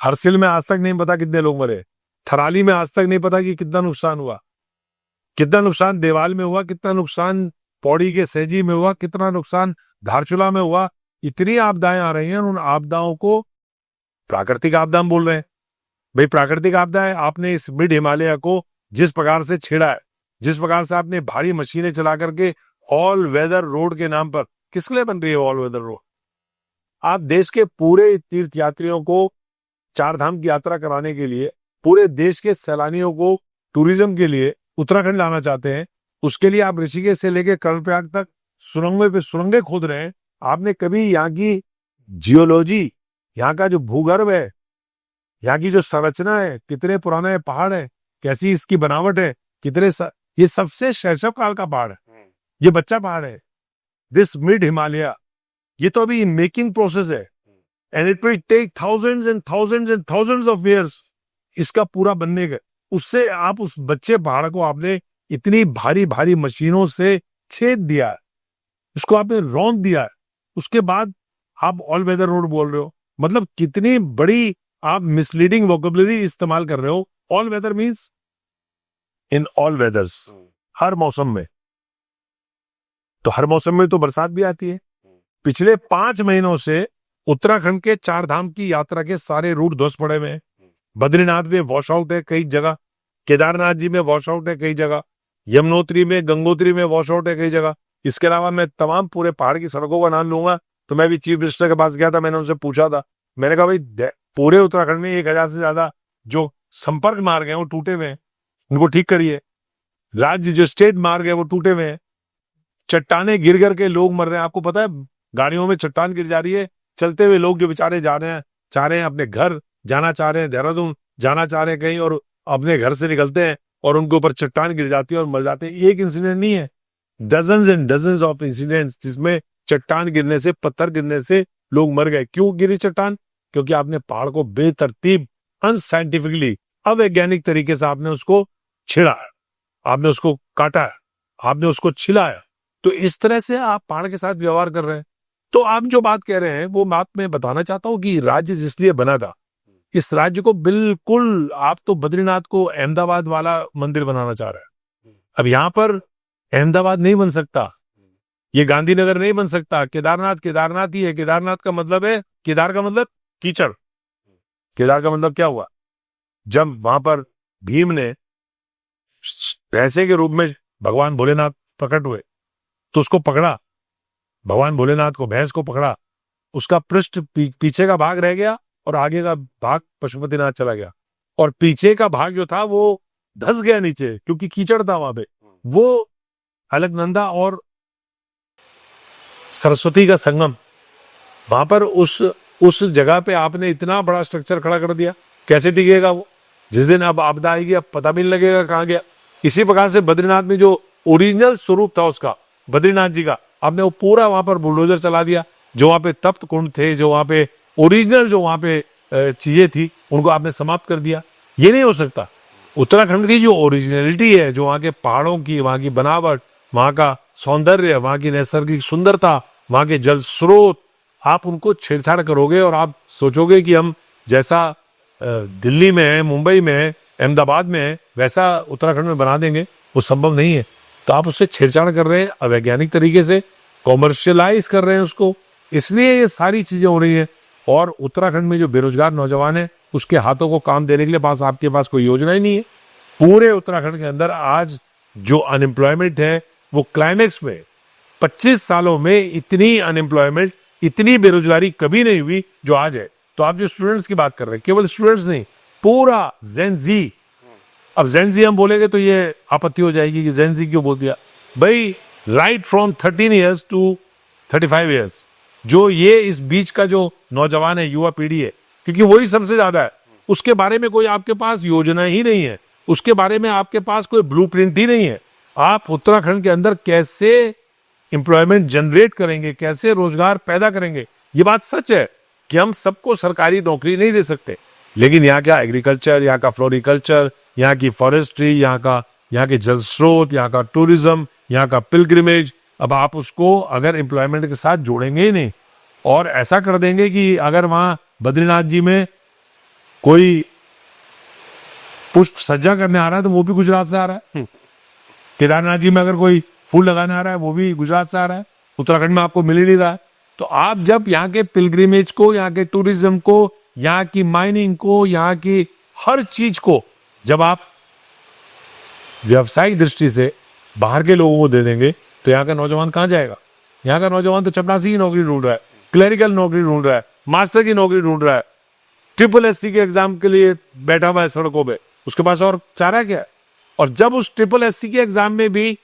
हरसिल में आज तक नहीं पता कितने लोग मरे, थराली में आज तक नहीं पता कि कितना नुकसान हुआ, कितना नुकसान देवाल में हुआ, कितना नुकसान पौड़ी के सहजी में हुआ, कितना नुकसान धारचूला में हुआ। इतनी आपदाएं आ रही हैं, उन आपदाओं को प्राकृतिक आपदा हम बोल रहे हैं। भाई प्राकृतिक आपदा है, आपने इस मिड हिमालय को जिस प्रकार से छेड़ा है, जिस प्रकार से आपने भारी मशीनें चला करके ऑल वेदर रोड के नाम पर, किस लिए बन रही है ऑल वेदर रोड? आप देश के पूरे तीर्थ यात्रियों को चार धाम की यात्रा कराने के लिए, पूरे देश के सैलानियों को टूरिज्म के लिए उत्तराखंड लाना चाहते हैं। उसके लिए आप ऋषिकेश से लेकर कर्णप्रयाग तक सुरंगों पे सुरंगें खोद रहे हैं। आपने कभी यहाँ की जियोलॉजी, यहाँ का जो भूगर्भ है, यहाँ की जो संरचना है, कितने पुराने पहाड़ है, कैसी इसकी बनावट है, ये सबसे शैशव काल का पहाड़ है, ये बच्चा पहाड़ है। दिस मिड हिमालय, ये तो अभी मेकिंग प्रोसेस है, and it will take thousands and thousands and thousands of years इसका पूरा बनने का। उससे आप उस बच्चे पहाड़ को आपने इतनी भारी भारी मशीनों से छेद दिया है, उसको आपने रौंद दिया है, उसके बाद आप ऑल वेदर रोड बोल रहे हो। मतलब कितनी बड़ी आप मिसलीडिंग वोकेबुलरी इस्तेमाल कर रहे हो। All weather means in all weathers, हर मौसम में। तो हर मौसम में तो बरसात भी आती है। पिछले 5 महीनों से उत्तराखंड के 4 धाम की यात्रा के सारे रूट ध्वस्त पड़े हुए हैं। बद्रीनाथ में वॉश आउट है कई जगह, केदारनाथ जी में वॉश आउट है कई जगह, यमुनोत्री में, गंगोत्री में वॉश आउट है कई जगह। इसके अलावा मैं तमाम पूरे पहाड़ की सड़कों का नाम लूंगा तो मैं भी चीफ मिनिस्टर के पास गया था, मैंने उनसे पूछा था, मैंने कहा भाई पूरे उत्तराखंड में 1000 से ज्यादा जो संपर्क मार्ग हैं वो टूटे हुए हैं, उनको ठीक करिए। राज्य जो स्टेट मार्ग है वो टूटे हुए हैं, चट्टाने गिर गिर के लोग मर रहे हैं। आपको पता है गाड़ियों में चट्टान गिर जा रही है, चलते हुए लोग जो बेचारे जा रहे हैं, चाह रहे हैं अपने घर जाना, चाह रहे हैं देहरादून जाना चाह रहे हैं कहीं, और अपने घर से निकलते हैं और उनके ऊपर चट्टान गिर जाती है और मर जाते हैं। एक इंसिडेंट नहीं है, dozens and dozens of incidents जिसमें चट्टान गिरने से, पत्थर गिरने से लोग मर गए। क्यों गिरी चट्टान? क्योंकि आपने पहाड़ को बेतरतीब, अनसाइंटिफिकली, अवैज्ञानिक तरीके से आपने उसको छेड़ा, आपने उसको काटा, आपने उसको छिलाया। तो इस तरह से आप पहाड़ के साथ व्यवहार कर रहे हैं। तो आप जो बात कह रहे हैं वो बात मैं बताना चाहता हूं कि राज्य जिस लिए बना था, इस राज्य को बिल्कुल, आप तो बद्रीनाथ को अहमदाबाद वाला मंदिर बनाना चाह रहे हैं। अब यहां पर अहमदाबाद नहीं बन सकता, ये गांधीनगर नहीं बन सकता। केदारनाथ केदारनाथ ही है। केदारनाथ का मतलब है, केदार का मतलब कीचड़। केदार का मतलब क्या हुआ? जब वहां पर भीम ने भैंसे के रूप में भगवान भोलेनाथ प्रकट हुए तो उसको पकड़ा, भगवान भोलेनाथ को, भैंस को पकड़ा, उसका पृष्ठ पीछे का भाग रह गया और आगे का भाग पशुपतिनाथ चला गया, और पीछे का भाग जो था वो धंस गया नीचे क्योंकि कीचड़ था वहां पे। वो अलकनंदा और सरस्वती का संगम, वहां पर उस जगह पे आपने इतना बड़ा स्ट्रक्चर खड़ा कर दिया, कैसे टिकेगा वो? जिस दिन अब आपदा आएगी अब पता भी नहीं लगेगा कहाँ गया। इसी प्रकार से बद्रीनाथ में जो ओरिजिनल स्वरूप था उसका, बद्रीनाथ जी का, आपने वो पूरा वहां पर बुलडोजर चला दिया। जो वहां पे तप्त कुंड थे, जो वहां पे ओरिजिनल जो वहां पे चीजें थी, उनको आपने समाप्त कर दिया। ये नहीं हो सकता। उत्तराखंड की जो ओरिजिनलिटी है, जो वहां के पहाड़ों की, वहां की बनावट, वहां का सौंदर्य, वहां की नैसर्गिक सुंदरता, वहां के जल स्रोत, आप उनको छेड़छाड़ करोगे और आप सोचोगे कि हम जैसा दिल्ली में है, मुंबई में है, अहमदाबाद में है, वैसा उत्तराखंड में बना देंगे, वो संभव नहीं है। तो आप उससे छेड़छाड़ कर रहे हैं अवैज्ञानिक तरीके से, कॉमर्शियलाइज कर रहे हैं उसको, इसलिए ये सारी चीजें हो रही है। और उत्तराखंड में जो बेरोजगार नौजवान है, उसके हाथों को काम देने के लिए आपके पास कोई योजना ही नहीं है। पूरे उत्तराखंड के अंदर आज जो अनएम्प्लॉयमेंट है वो क्लाइमेक्स में, 25 सालों में इतनी अनएम्प्लॉयमेंट, इतनी बेरोजगारी कभी नहीं हुई जो आज है। तो आप जो स्टूडेंट्स की बात कर रहे हैं, केवल स्टूडेंट्स नहीं, पूरा जेन जी। अब जेन जी हम बोलेंगे तो ये आपत्ति हो जाएगी कि जेन जी क्यों बोल दिया। भाई right from 13 years to 35 years, जो ये इस बीच का जो नौजवान है, युवा पीढ़ी है, क्योंकि वही सबसे ज्यादा है, उसके बारे में कोई आपके पास योजना ही नहीं है, उसके बारे में आपके पास कोई ब्लूप्रिंट ही नहीं है। आप उत्तराखंड के अंदर कैसे एम्प्लॉयमेंट जनरेट करेंगे, कैसे रोजगार पैदा करेंगे? ये बात सच है कि हम सबको सरकारी नौकरी नहीं दे सकते, लेकिन यहाँ का एग्रीकल्चर, यहाँ का फ्लोरिकल्चर, यहाँ की फॉरेस्ट्री, यहाँ के जल स्रोत, यहाँ का टूरिज्म, यहाँ का पिलग्रिमेज, अब आप उसको अगर एम्प्लॉयमेंट के साथ जोड़ेंगे ही नहीं और ऐसा कर देंगे कि अगर वहां बद्रीनाथ जी में कोई पुष्प सज्जा करने आ रहा है तो वो भी गुजरात से आ रहा है, केदारनाथ जी में अगर कोई फूल लगाने आ रहा है वो भी गुजरात से आ रहा है, उत्तराखंड में आपको मिल ही नहीं रहा है। तो आप जब यहाँ के पिलग्रिमेज को, यहाँ के टूरिज्म को, यहाँ की माइनिंग को, यहाँ की हर चीज को जब आप व्यवसायिक दृष्टि से बाहर के लोगों को दे देंगे तो यहाँ का नौजवान कहाँ जाएगा? यहाँ का नौजवान तो चपरासी की नौकरी ढूंढ रहा है, क्लरिकल नौकरी ढूंढ रहा है, मास्टर की नौकरी ढूंढ रहा है, SSC के एग्जाम के लिए बैठा हुआ है सड़कों पे, उसके पास और चारा क्या है? और जब उस SSC के एग्जाम में भी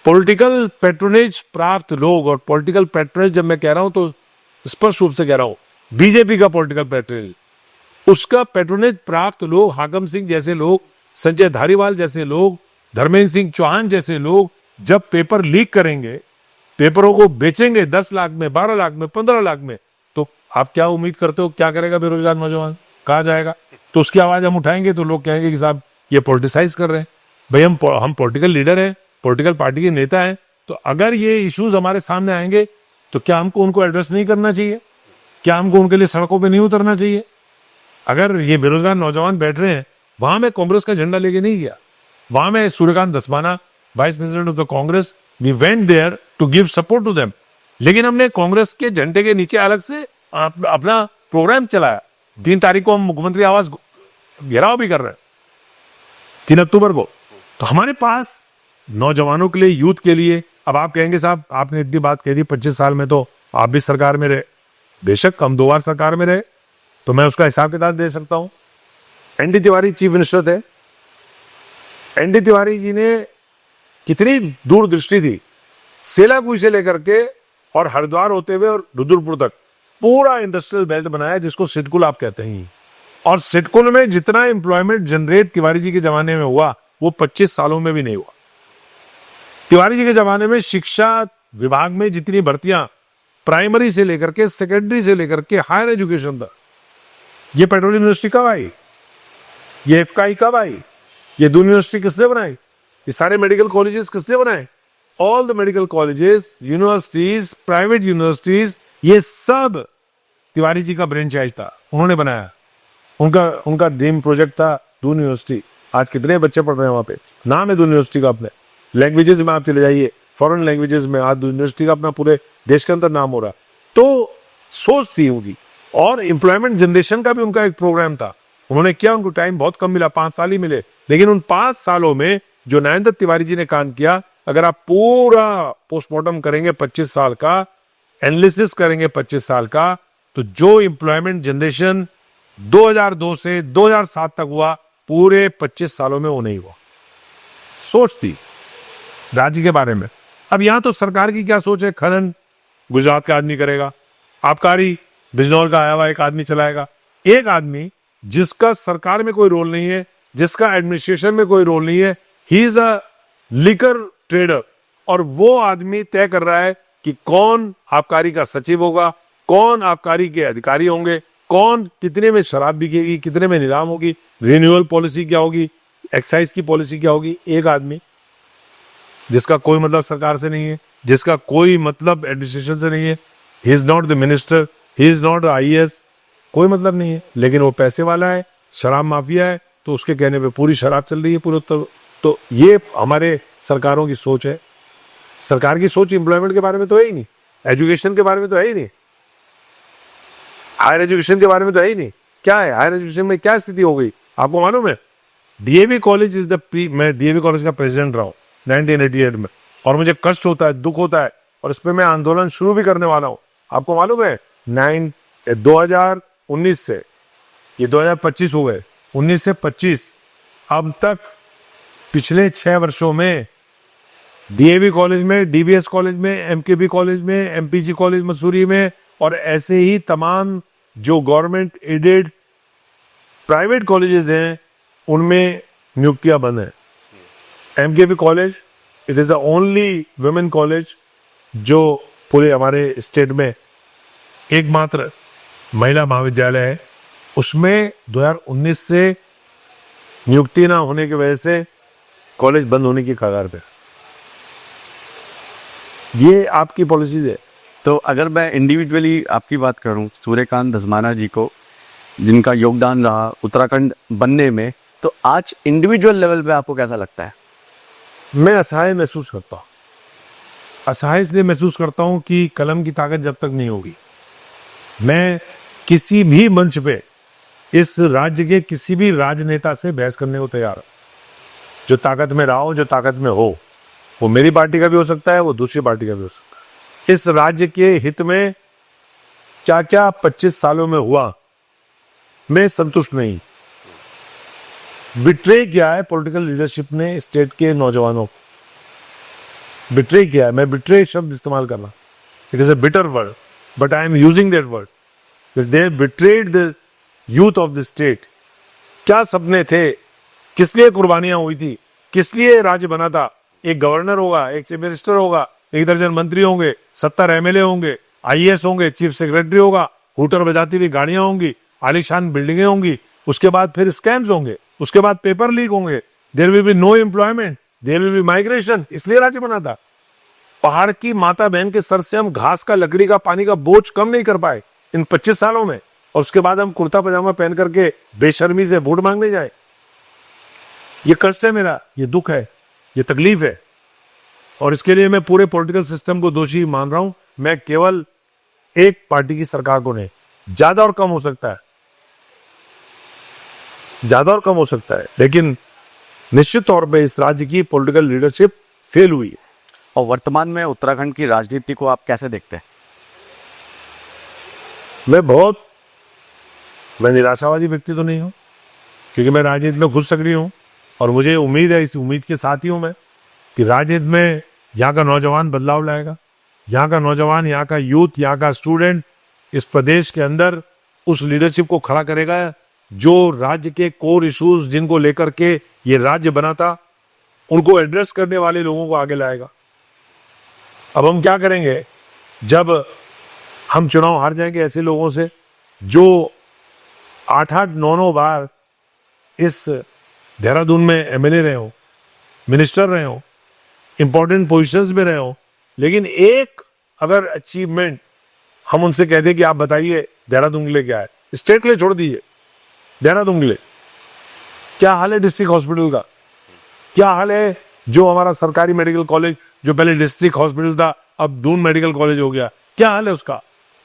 पॉलिटिकल पैट्रोनेज प्राप्त लोग, और पॉलिटिकल पैट्रोनेज जब मैं कह रहा हूं तो स्पष्ट रूप से कह रहा हूं, बीजेपी का पॉलिटिकल पैट्रोनेज, उसका पैट्रोनेज प्राप्त लोग, हाकम सिंह जैसे लोग, संजय धारीवाल जैसे लोग, धर्मेंद्र सिंह चौहान जैसे लोग जब पेपर लीक करेंगे, पेपरों को बेचेंगे 10 लाख में, 12 लाख में, 15 लाख में, तो आप क्या उम्मीद करते हो क्या करेगा बेरोजगार नौजवान? कहाँ जाएगा? तो उसकी आवाज हम उठाएंगे तो लोग कहेंगे कि साहब ये पॉलिटिसाइज कर रहे हैं। भाई हम पॉलिटिकल लीडर हैं, पॉलिटिकल पार्टी के नेता हैं, तो अगर ये इश्यूज हमारे सामने आएंगे तो क्या हमको उनको एड्रेस नहीं करना चाहिए? क्या हमको उनके लिए सड़कों पे नहीं उतरना चाहिए? अगर ये बेरोजगार नौजवान बैठ रहे हैं, वहां मैं कांग्रेस का झंडा लेके नहीं गया, वहां मैं Suryakant Dhasmana, vice president of the Congress, we went there to give support to them, लेकिन हमने कांग्रेस के झंडे के नीचे अलग से अपना प्रोग्राम चलाया। 3 तारीख को हम मुख्यमंत्री आवास घेराव भी कर रहे हैं, 3 अक्टूबर को। तो हमारे पास नौजवानों के लिए, यूथ के लिए, अब आप कहेंगे साहब आपने इतनी बात कह दी, 25 साल में तो आप भी सरकार में रहे। बेशक हम 2 बार सरकार में रहे, तो मैं उसका हिसाब किताब दे सकता हूं। एनडी तिवारी चीफ मिनिस्टर थे। एनडी तिवारी जी ने कितनी दूरदृष्टि थी, सेलाकुई से लेकर के और हरिद्वार होते हुए और रुद्रपुर तक पूरा इंडस्ट्रियल बेल्ट बनाया, जिसको सिडकुल आप कहते हैं। और सिडकुल में जितना एम्प्लॉयमेंट जनरेट तिवारी जी के जमाने में हुआ वो 25 सालों में भी नहीं हुआ। तिवारी जी के जमाने में शिक्षा विभाग में जितनी भर्तियां प्राइमरी से लेकर के, सेकेंडरी से लेकर के हायर एजुकेशन तक, ये पेट्रोलियम यूनिवर्सिटी कब आई? ये एफकाई कब आई? ये दो यूनिवर्सिटी किसने बनाई? ये सारे मेडिकल कॉलेजेस किसने बनाए? All the medical colleges, universities, private universities, ये सब तिवारी जी का ब्रेन चाइल्ड था, उन्होंने बनाया। उनका ड्रीम प्रोजेक्ट था दून यूनिवर्सिटी। आज कितने बच्चे पढ़ रहे हैं वहां पे, नाम है दून यूनिवर्सिटी का। अपने लैंग्वेजेस में आप चले जाइए, फॉरेन लैंग्वेजेस में, आज यूनिवर्सिटी का अपना पूरे देश के अंदर नाम हो रहा। तो सोच थी उनकी, और एम्प्लॉयमेंट जनरेशन का भी उनका एक प्रोग्राम था। उन्होंने क्या, उनको टाइम बहुत कम मिला, 5 साल ही मिले, लेकिन उन 5 सालों में जो नरेंद्र तिवारी जी ने काम किया, अगर आप पूरा पोस्टमार्टम करेंगे 25 साल का, एनालिसिस करेंगे 25 साल का, तो जो एम्प्लॉयमेंट जनरेशन 2002 से 2007 तक हुआ, पूरे 25 सालों में वो नहीं हुआ। सोच थी राज्य के बारे में। अब यहां तो सरकार की क्या सोच है, खनन गुजरात का आदमी करेगा, आबकारी बिजनौर का आया हुआ एक आदमी चलाएगा। एक आदमी जिसका सरकार में कोई रोल नहीं है, जिसका एडमिनिस्ट्रेशन में कोई रोल नहीं है, he is a liquor trader, और वो आदमी तय कर रहा है कि कौन आबकारी का सचिव होगा, कौन आबकारी के अधिकारी होंगे, कौन कितने में शराब बिकेगी, कितने में नीलाम होगी, रिन्यूअल पॉलिसी क्या होगी, एक्साइज की पॉलिसी क्या होगी। एक आदमी जिसका कोई मतलब सरकार से नहीं है, जिसका कोई मतलब एडमिनिस्ट्रेशन से नहीं है, he is not the minister, he is not IAS, कोई मतलब नहीं है, लेकिन वो पैसे वाला है, शराब माफिया है, तो उसके कहने पे पूरी शराब चल रही है पूरे उत्तर। तो ये हमारे सरकारों की सोच है। सरकार की सोच एम्प्लॉयमेंट के बारे में तो है ही नहीं, एजुकेशन के बारे में तो है ही नहीं, हायर एजुकेशन के बारे में तो है ही नहीं। क्या है हायर एजुकेशन में, क्या स्थिति हो गई आपको मालूम है? DAV कॉलेज इज द मैं DAV कॉलेज का प्रेसिडेंट रहा हूँ 1988 में, और मुझे कष्ट होता है, दुख होता है, और इस पर मैं आंदोलन शुरू भी करने वाला हूँ। आपको मालूम है 2019 से ये 2025 हो गए, 19 से 25 अब तक पिछले 6 वर्षों में DAV कॉलेज में, DBS कॉलेज में, MKB कॉलेज में, MPG कॉलेज मसूरी में, और ऐसे ही तमाम जो गवर्नमेंट एडेड प्राइवेट कॉलेजेस हैं उनमें नियुक्तियां बंद हैं। MKB college, it is the only women college जो पूरे हमारे स्टेट में एकमात्र महिला महाविद्यालय है, उसमें 2019 से नियुक्ति ना होने की वजह से कॉलेज बंद होने की कगार पे। ये आपकी पॉलिसीज है। तो अगर मैं इंडिविजुअली आपकी बात करूं, सूर्यकांत धस्माना जी को जिनका योगदान रहा उत्तराखंड बनने में, तो आज इंडिविजुअल लेवल पे आपको कैसा लगता है? मैं असहाय महसूस करता हूँ। असहाय इसलिए महसूस करता हूँ कि कलम की ताकत जब तक नहीं होगी, मैं किसी भी मंच पे इस राज्य के किसी भी राजनेता से बहस करने को तैयार हूं। जो ताकत में रहा हो, जो ताकत में हो, वो मेरी पार्टी का भी हो सकता है, वो दूसरी पार्टी का भी हो सकता है। इस राज्य के हित में क्या क्या 25 सालों में हुआ, मैं संतुष्ट नहीं। बिट्रे किया है पॉलिटिकल लीडरशिप ने स्टेट के नौजवानों को, बिट्रे किया है। मैं बिट्रे शब्द इस्तेमाल कर रहा, it is a bitter word, but I am using that word. They betrayed the youth of the state. क्या सपने थे, किस लिए कुर्बानियां हुई थी, किस लिए राज्य बना था? एक गवर्नर होगा, एक चीफ मिनिस्टर होगा, 1 दर्जन मंत्री होंगे, 70 MLA होंगे, IAS होंगे, चीफ सेक्रेटरी होगा, हूटर बजाती हुई गाड़ियां होंगी, आलीशान बिल्डिंगें होंगी, उसके बाद फिर स्कैम्स होंगे, उसके बाद पेपर लीक होंगे, there will be no employment, there will be migration. इसलिए राज्य बना था। पहाड़ की माता बहन के सर से हम घास का, लकड़ी का, पानी का बोझ कम नहीं कर पाए इन 25 सालों में, और उसके बाद हम कुर्ता पजामा पहन करके बेशर्मी से वोट मांगने जाए। ये कष्ट है मेरा, ये दुख है, ये तकलीफ है, और इसके लिए मैं पूरे पॉलिटिकल सिस्टम को दोषी मान रहा हूं। मैं केवल एक पार्टी की सरकार को नहीं, ज्यादा और कम हो सकता है, ज्यादा और कम हो सकता है, लेकिन निश्चित तौर पे इस राज्य की पॉलिटिकल लीडरशिप फेल हुई है। और वर्तमान में उत्तराखंड की राजनीति को आप कैसे देखते हैं? मैं निराशावादी व्यक्ति तो नहीं हूं, क्योंकि मैं राजनीति में खुद सक्रिय हूं, और मुझे उम्मीद है, इस उम्मीद के साथ ही हूं मैं, कि राजनीति में यहाँ का नौजवान बदलाव लाएगा। यहाँ का नौजवान, यहाँ का यूथ, यहाँ का स्टूडेंट इस प्रदेश के अंदर उस लीडरशिप को खड़ा करेगा जो राज्य के कोर इश्यूज जिनको लेकर के ये राज्य बना था, उनको एड्रेस करने वाले लोगों को आगे लाएगा। अब हम क्या करेंगे जब हम चुनाव हार जाएंगे ऐसे लोगों से जो 8-8, 9-9 बार इस देहरादून में MLA रहे हो, मिनिस्टर रहे हो, इंपॉर्टेंट पोजीशंस में रहे हो, लेकिन एक अगर अचीवमेंट हम उनसे कहते कि आप बताइए देहरादून के लिए क्या है, स्टेट के लिए छोड़ दीजिए, देहरादून के लिए क्या हाल है डिस्ट्रिक्ट हॉस्पिटल का, क्या हाल है जो हमारा सरकारी मेडिकल कॉलेज जो पहले डिस्ट्रिक्ट हॉस्पिटल था अब दून मेडिकल कॉलेज हो गया, क्या हाल है उसका?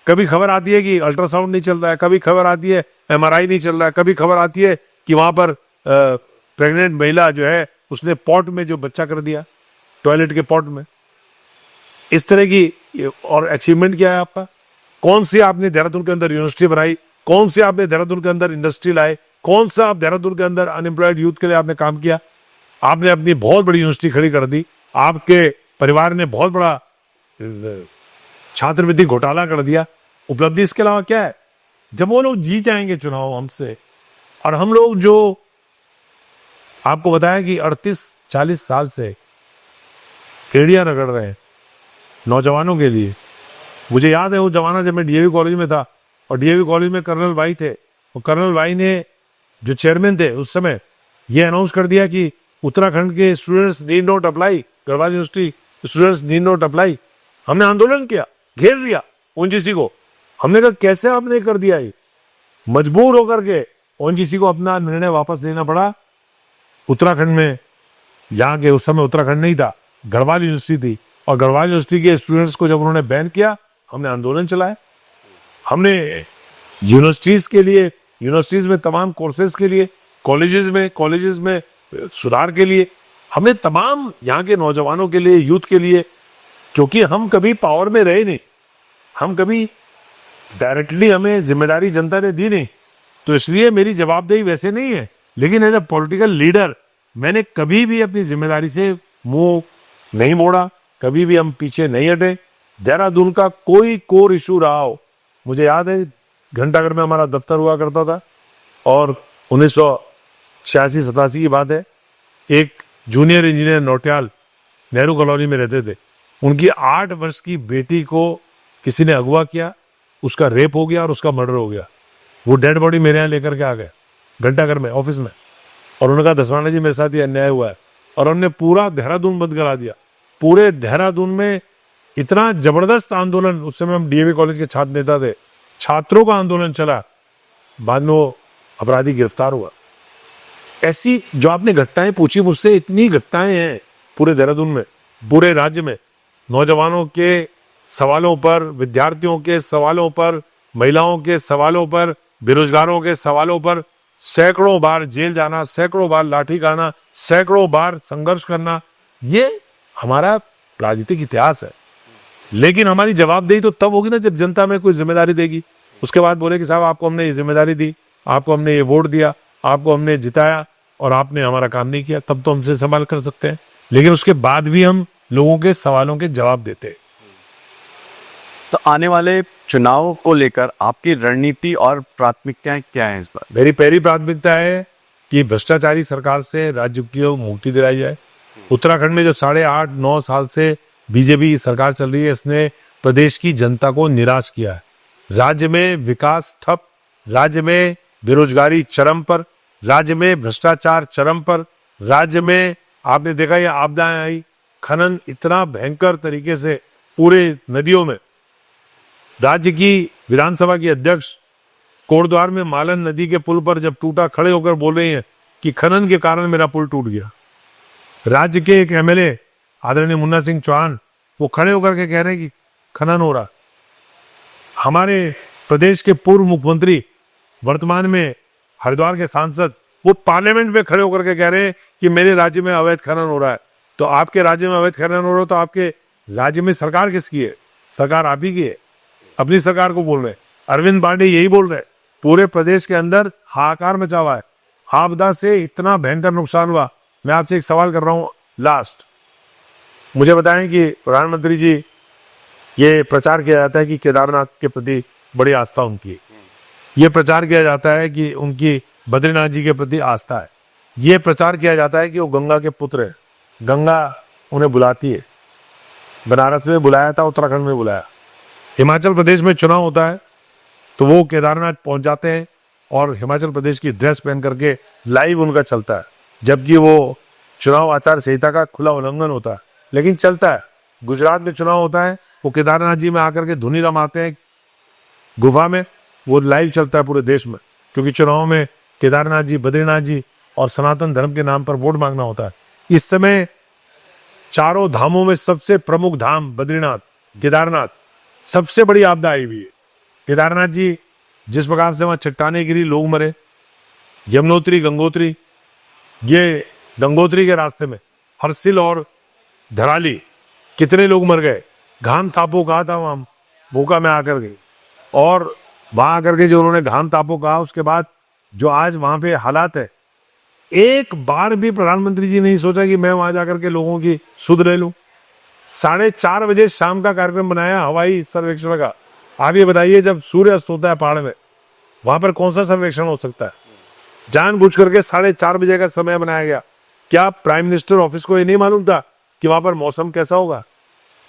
कभी खबर आती है कि अल्ट्रासाउंड नहीं चल रहा है, कभी खबर आती है एमआरआई नहीं चल रहा है, कभी खबर आती है कि वहां पर प्रेग्नेंट महिला जो है उसने पॉट में जो बच्चा कर दिया, टॉयलेट के पॉट में। इस तरह की और अचीवमेंट क्या है आपका? कौन सी आपने देहरादून के अंदर यूनिवर्सिटी बनाई? कौन सी आपने देहरादून के अंदर इंडस्ट्री लाए? कौन सा आप देहरादून के अंदर अनएम्प्लॉयड यूथ के लिए आपने काम किया? आपने अपनी बहुत बड़ी यूनिवर्सिटी खड़ी कर दी। आपके परिवार ने बहुत बड़ा छात्रवृत्ति घोटाला कर दिया। उपलब्धि इसके अलावा क्या है? जब वो लोग जीत जाएंगे चुनाव हमसे, और हम लोग जो आपको बताया कि 38-40 साल से एड़ियां रगड़ रहे हैं नौजवानों के लिए। मुझे याद है वो जमाना जब मैं डीएवी कॉलेज में था और डीएवी कॉलेज में कर्नल भाई थे, और कर्नल भाई ने जो चेयरमैन थे उस समय ये अनाउंस कर दिया कि उत्तराखंड के students need not apply, Garhwal university students need not apply. हमने आंदोलन किया, घेर लिया ओएनजीसी को। हमने कहा कैसे आपने कर दिया? ये मजबूर होकर के ओएनजीसी को अपना निर्णय वापस लेना पड़ा। उत्तराखंड में, यहाँ के उस समय उत्तराखंड नहीं था, गढ़वाल यूनिवर्सिटी थी, और गढ़वाल यूनिवर्सिटी के स्टूडेंट्स को जब उन्होंने बैन किया, हमने आंदोलन चलाया। हमने यूनिवर्सिटीज के लिए, यूनिवर्सिटीज में तमाम कोर्सेज के लिए, कॉलेजेस में सुधार के लिए, हमने तमाम यहाँ के नौजवानों के लिए, यूथ के लिए, क्योंकि हम कभी पावर में रहे नहीं, हम कभी डायरेक्टली हमें जिम्मेदारी जनता ने दी नहीं, तो इसलिए मेरी जवाबदेही वैसे नहीं है। लेकिन एज अ पॉलिटिकल लीडर मैंने कभी भी अपनी जिम्मेदारी से मुंह नहीं मोड़ा, कभी भी हम पीछे नहीं हटे। देहरादून का कोई कोर इशू रहा हो, मुझे याद है घंटाघर में हमारा दफ्तर हुआ करता था, और 1986-87 की बात है, एक junior engineer Nautiyal Nehru colony में रहते थे, उनकी 8 वर्ष की बेटी को किसी ने अगवा किया, उसका रेप हो गया और उसका मर्डर हो गया। वो डेड बॉडी मेरे यहाँ लेकर के आ गए घंटाघर में ऑफिस में, और उन्होंने कहा दसवाना जी मेरे साथ ये अन्याय हुआ है, और उन्होंने पूरा देहरादून बंद करा दिया। पूरे देहरादून में इतना जबरदस्त आंदोलन, उस समय हम डीएवी कॉलेज के छात्र नेता थे, छात्रों का आंदोलन चला, बाद में वो अपराधी गिरफ्तार हुआ। ऐसी जो आपने घटनाएं पूछी मुझसे, इतनी घटनाएं हैं पूरे देहरादून में, पूरे राज्य में, नौजवानों के सवालों पर, विद्यार्थियों के सवालों पर, महिलाओं के सवालों पर, बेरोजगारों के सवालों पर सैकड़ों बार जेल जाना, सैकड़ों बार लाठी खाना, सैकड़ों बार संघर्ष करना, ये हमारा राजनीतिक इतिहास है। लेकिन हमारी जवाबदेही तो तब होगी ना जब जनता में कोई जिम्मेदारी देगी। उसके बाद बोले कि साहब आपको हमने ये जिम्मेदारी दी, आपको हमने ये वोट दिया, आपको हमने जिताया और आपने हमारा काम नहीं किया, तब तो हमसे सवाल कर सकते हैं। लेकिन उसके बाद भी हम लोगों के सवालों के जवाब देते हैं। तो आने वाले चुनाव को लेकर आपकी रणनीति और प्राथमिकताएं क्या है इस बार? मेरी पहली प्राथमिकता है कि भ्रष्टाचारी सरकार से राज्य को मुक्ति दिलाई जाए। उत्तराखंड में जो 8.5-9 साल से बीजेपी सरकार चल रही है, इसने प्रदेश की जनता को निराश किया है। राज्य में विकास ठप, राज्य में बेरोजगारी चरम पर, राज्य में भ्रष्टाचार चरम पर, राज्य में आपने देखा ये आपदाएं आई, खनन इतना भयंकर तरीके से पूरे नदियों में। राज्य की विधानसभा की अध्यक्ष कोटद्वार में मालन नदी के पुल पर जब टूटा, खड़े होकर बोल रही हैं कि खनन के कारण मेरा पुल टूट गया। राज्य के एक एमएलए आदरणीय मुन्ना सिंह चौहान, वो खड़े होकर के कह रहे हैं कि खनन हो रहा। हमारे प्रदेश के पूर्व मुख्यमंत्री, वर्तमान में हरिद्वार के सांसद, वो पार्लियामेंट में खड़े होकर के कह रहे हैं कि मेरे राज्य में अवैध खनन हो रहा है। तो आपके राज्य में अवैध खनन हो रहा है तो आपके राज्य में सरकार किसकी है? सरकार आप ही की है। अपनी सरकार को बोल रहे हैं। अरविंद पांडे यही बोल रहे हैं। पूरे प्रदेश के अंदर हाहाकार मचा हुआ है, आपदा से इतना भयंकर नुकसान हुआ। मैं आपसे एक सवाल कर रहा हूं लास्ट, मुझे बताएं कि प्रधानमंत्री जी, ये प्रचार किया जाता है कि केदारनाथ के प्रति बड़ी आस्था उनकी है, ये प्रचार किया जाता है कि उनकी बद्रीनाथ जी के प्रति आस्था है, ये प्रचार किया जाता है कि वो गंगा के पुत्र है, गंगा उन्हें बुलाती है। बनारस में बुलाया था, उत्तराखंड में बुलाया। हिमाचल प्रदेश में चुनाव होता है तो वो केदारनाथ पहुंच जाते हैं और हिमाचल प्रदेश की ड्रेस पहन करके लाइव उनका चलता है, जबकि वो चुनाव आचार संहिता का खुला उल्लंघन होता है, लेकिन चलता है। गुजरात में चुनाव होता है, वो केदारनाथ जी में आकर के धुनी रमाते हैं गुफा में, वो लाइव चलता है पूरे देश में, क्योंकि चुनाव में केदारनाथ जी, बद्रीनाथ जी और सनातन धर्म के नाम पर वोट मांगना होता है। इस समय चारों धामों में सबसे प्रमुख धाम बद्रीनाथ, केदारनाथ, सबसे बड़ी आपदा आई हुई है। केदारनाथ जी जिस प्रकार से वहां चट्टाने गिरी, लोग मरे, यमुनोत्री, गंगोत्री, ये गंगोत्री के रास्ते में हरसिल और धराली कितने लोग मर गए। घाम तापो कहा था वहां भूखा में आकर के, और वहां आकर के जो उन्होंने घाम तापो कहा, उसके बाद जो आज वहां पे हालात है, एक बार भी प्रधानमंत्री जी नहीं सोचा कि मैं वहां जाकर के लोगों की सुध ले लूं। 4:30 बजे शाम का कार्यक्रम बनाया हवाई सर्वेक्षण का। आप ये बताइए, जब सूर्य अस्त होता है पहाड़ में, वहां पर कौन सा सर्वेक्षण हो सकता है? जानबूझ करके 4:30 बजे का समय बनाया गया। क्या प्राइम मिनिस्टर ऑफिस को ये नहीं मालूम था कि वहां पर मौसम कैसा होगा?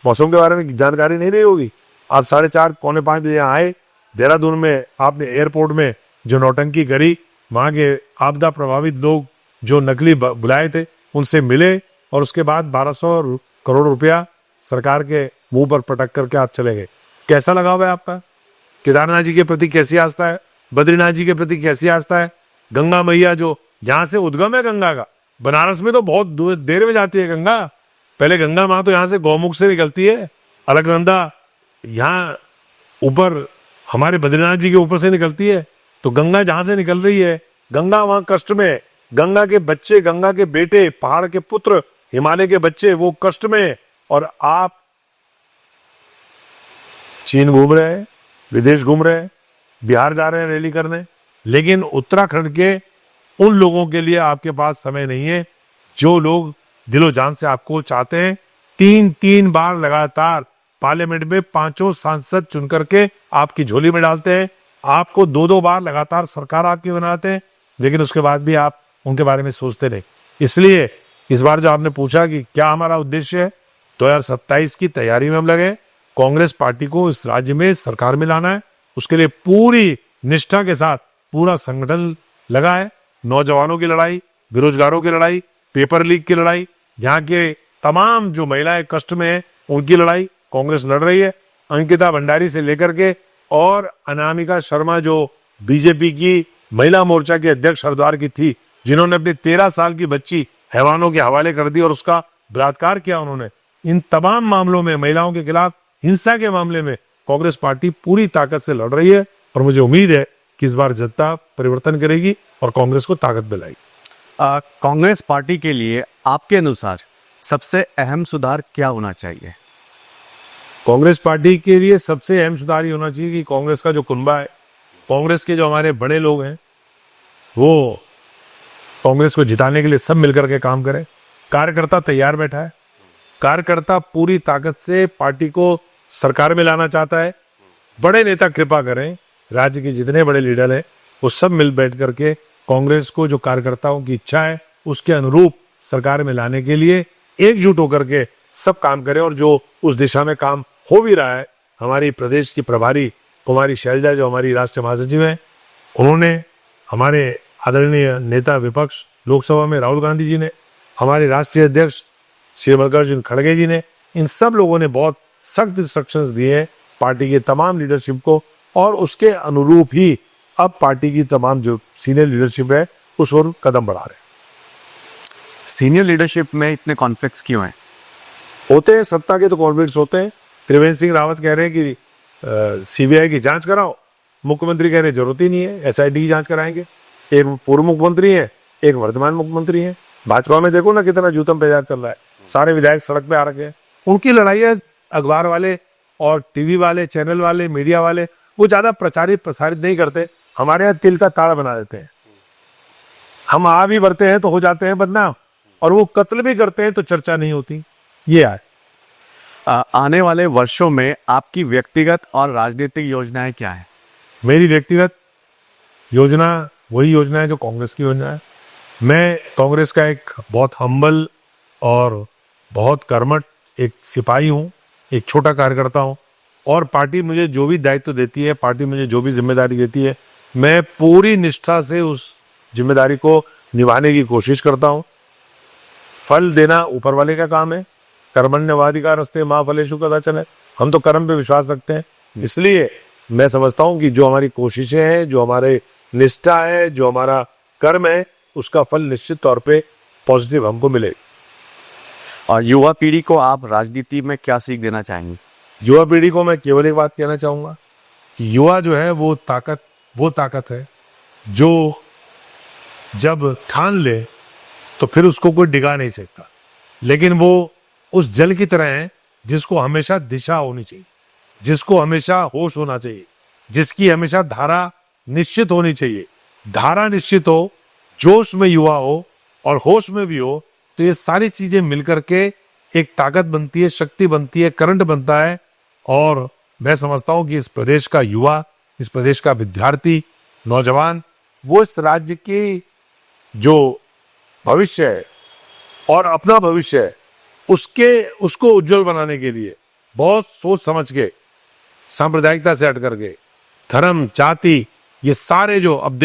मौसम के बारे में जानकारी नहीं रही होगी। आप 4:30 पौने 5 बजे आए देहरादून में, आपने एयरपोर्ट में जो नौटंकी करी, वहां के आपदा प्रभावित लोग जो नकली बुलाए थे उनसे मिले, और उसके बाद 1200 करोड़ रुपया सरकार के मुंह पर पटक करके आप चले गए। कैसा लगाव है आपका? केदारनाथ जी के प्रति कैसी आस्था है? बद्रीनाथ जी के प्रति कैसी आस्था है? गंगा मैया जो यहाँ से उद्गम है गंगा का, बनारस में तो बहुत देर में जाती है गंगा। पहले गंगा माँ तो यहाँ से गौमुख से निकलती है, अलकनंदा यहाँ ऊपर हमारे बद्रीनाथ जी के ऊपर से निकलती है। तो गंगा जहां से निकल रही है, गंगा वहां कष्ट में, गंगा के बच्चे, गंगा के बेटे, पहाड़ के पुत्र, हिमालय के बच्चे वो कष्ट में, और आप चीन घूम रहे हैं, विदेश घूम रहे हैं, बिहार जा रहे हैं रैली करने, लेकिन उत्तराखंड के उन लोगों के लिए आपके पास समय नहीं है जो लोग दिलो जान से आपको चाहते हैं। 3 बार लगातार पार्लियामेंट में 5 सांसद चुन करके आपकी झोली में डालते हैं, आपको 2 बार लगातार सरकार आपकी बनाते हैं, लेकिन उसके बाद भी आप उनके बारे में सोचते नहीं। इसलिए इस बार जो आपने पूछा कि क्या हमारा उद्देश्य है, 2027 की तैयारी में हम लगे। कांग्रेस पार्टी को इस राज्य में सरकार में लाना है, उसके लिए पूरी निष्ठा के साथ पूरा संगठन लगा है। नौजवानों की लड़ाई, बेरोजगारों की लड़ाई, पेपर लीक की लड़ाई, यहाँ के तमाम जो महिलाएं कष्ट में है उनकी लड़ाई कांग्रेस लड़ रही है। अंकिता भंडारी से लेकर के और अनामिका शर्मा जो बीजेपी की महिला मोर्चा के अध्यक्ष हरिद्वार की थी, जिन्होंने अपनी 13 साल की बच्ची हैवानों के हवाले कर दी और उसका बलात्कार किया उन्होंने, इन तमाम मामलों में, महिलाओं के खिलाफ हिंसा के मामले में कांग्रेस पार्टी पूरी ताकत से लड़ रही है, और मुझे उम्मीद है कि इस बार जनता परिवर्तन करेगी और कांग्रेस को ताकत दिलाएगी। कांग्रेस पार्टी के लिए आपके अनुसार सबसे अहम सुधार क्या होना चाहिए? कांग्रेस पार्टी के लिए सबसे अहम सुधार ये होना चाहिए कि कांग्रेस का जो कुनबा है, कांग्रेस के जो हमारे बड़े लोग हैं, वो कांग्रेस को जिताने के लिए सब मिलकर के काम करें। कार्यकर्ता तैयार बैठा है, कार्यकर्ता पूरी ताकत से पार्टी को सरकार में लाना चाहता है। बड़े नेता कृपा करें, राज्य के जितने बड़े लीडर हैं वो सब मिल बैठ करके कांग्रेस को जो कार्यकर्ताओं की इच्छा है उसके अनुरूप सरकार में लाने के लिए एकजुट होकर के सब काम करें। और जो उस दिशा में काम हो भी रहा है, हमारी प्रदेश की प्रभारी कुमारी शैलजा जो हमारी राष्ट्रीय महासचिव हैं, उन्होंने, हमारे आदरणीय नेता विपक्ष लोकसभा में राहुल गांधी जी ने, हमारे राष्ट्रीय अध्यक्ष श्री मल्लिकार्जुन खड़गे जी ने, इन सब लोगों ने बहुत सख्त इंस्ट्रक्शंस दिए हैं पार्टी के तमाम लीडरशिप को, और उसके अनुरूप ही अब पार्टी की तमाम जो सीनियर लीडरशिप है उस ओर कदम बढ़ा रहे हैं। सीनियर लीडरशिप में इतने कॉन्फ्लिक्ट्स क्यों हैं? होते हैं, सत्ता के तो कॉन्फ्लिक्ट्स होते हैं। त्रिवेंद्र सिंह रावत कह रहे हैं कि सीबीआई की जांच कराओ, मुख्यमंत्री कह रहे जरूरत ही नहीं है, एसआईटी की जांच कराएंगे। एक पूर्व मुख्यमंत्री है, एक वर्तमान मुख्यमंत्री है। भाजपा में देखो ना कितना जूतम बाजार चल रहा है, सारे विधायक सड़क पे आ रखे हैं। उनकी लड़ाई है, अखबार वाले और टीवी वाले, चैनल वाले, मीडिया वाले वो ज्यादा प्रसारित नहीं करते। हमारे यहाँ तिल का ताड़ बना देते हैं, हम आ भी बढ़ते हैं तो हो जाते हैं बदनाम, और वो कत्ल भी करते हैं तो चर्चा नहीं होती। ये है। आने वाले वर्षों में आपकी व्यक्तिगत और राजनीतिक योजनाएं क्या है? मेरी व्यक्तिगत योजना वही योजना है जो कांग्रेस की योजना है। मैं कांग्रेस का एक बहुत हम्बल और बहुत कर्मठ एक सिपाही हूँ, एक छोटा कार्यकर्ता हूँ, और पार्टी मुझे जो भी दायित्व देती है, पार्टी मुझे जो भी जिम्मेदारी देती है, मैं पूरी निष्ठा से उस जिम्मेदारी को निभाने की कोशिश करता हूँ। फल देना ऊपर वाले का काम है, कर्मण्यवाधिकारस्ते मां फलेषु कदाचन है। हम तो कर्म पे विश्वास रखते हैं, इसलिए मैं समझता हूँ कि जो हमारी कोशिशें हैं, जो हमारे निष्ठा है, जो हमारा कर्म है, उसका फल निश्चित तौर पे पॉजिटिव हमको मिलेगा। और युवा पीढ़ी को आप राजनीति में क्या सीख देना चाहेंगे? युवा पीढ़ी को मैं केवल एक बात कहना चाहूँगा कि युवा जो है वो ताकत है जो जब ठान ले तो फिर उसको कोई डिगा नहीं सकता। लेकिन वो उस जल की तरह है जिसको हमेशा दिशा होनी चाहिए, जिसको हमेशा होश होना चाहिए, जिसकी हमेशा धारा निश्चित होनी चाहिए। धारा निश्चित हो, जोश में युवा हो और होश में भी हो, तो ये सारी चीजें मिलकर के एक ताकत बनती है, शक्ति बनती है, करंट बनता है। और मैं समझता हूं कि इस प्रदेश का युवा, इस प्रदेश का विद्यार्थी, नौजवान, वो इस राज्य की जो भविष्य है और अपना भविष्य है उसको उज्जवल बनाने के लिए बहुत सोच समझ के, सांप्रदायिकता से हट करके, धर्म, जाति, ये सारे जो अब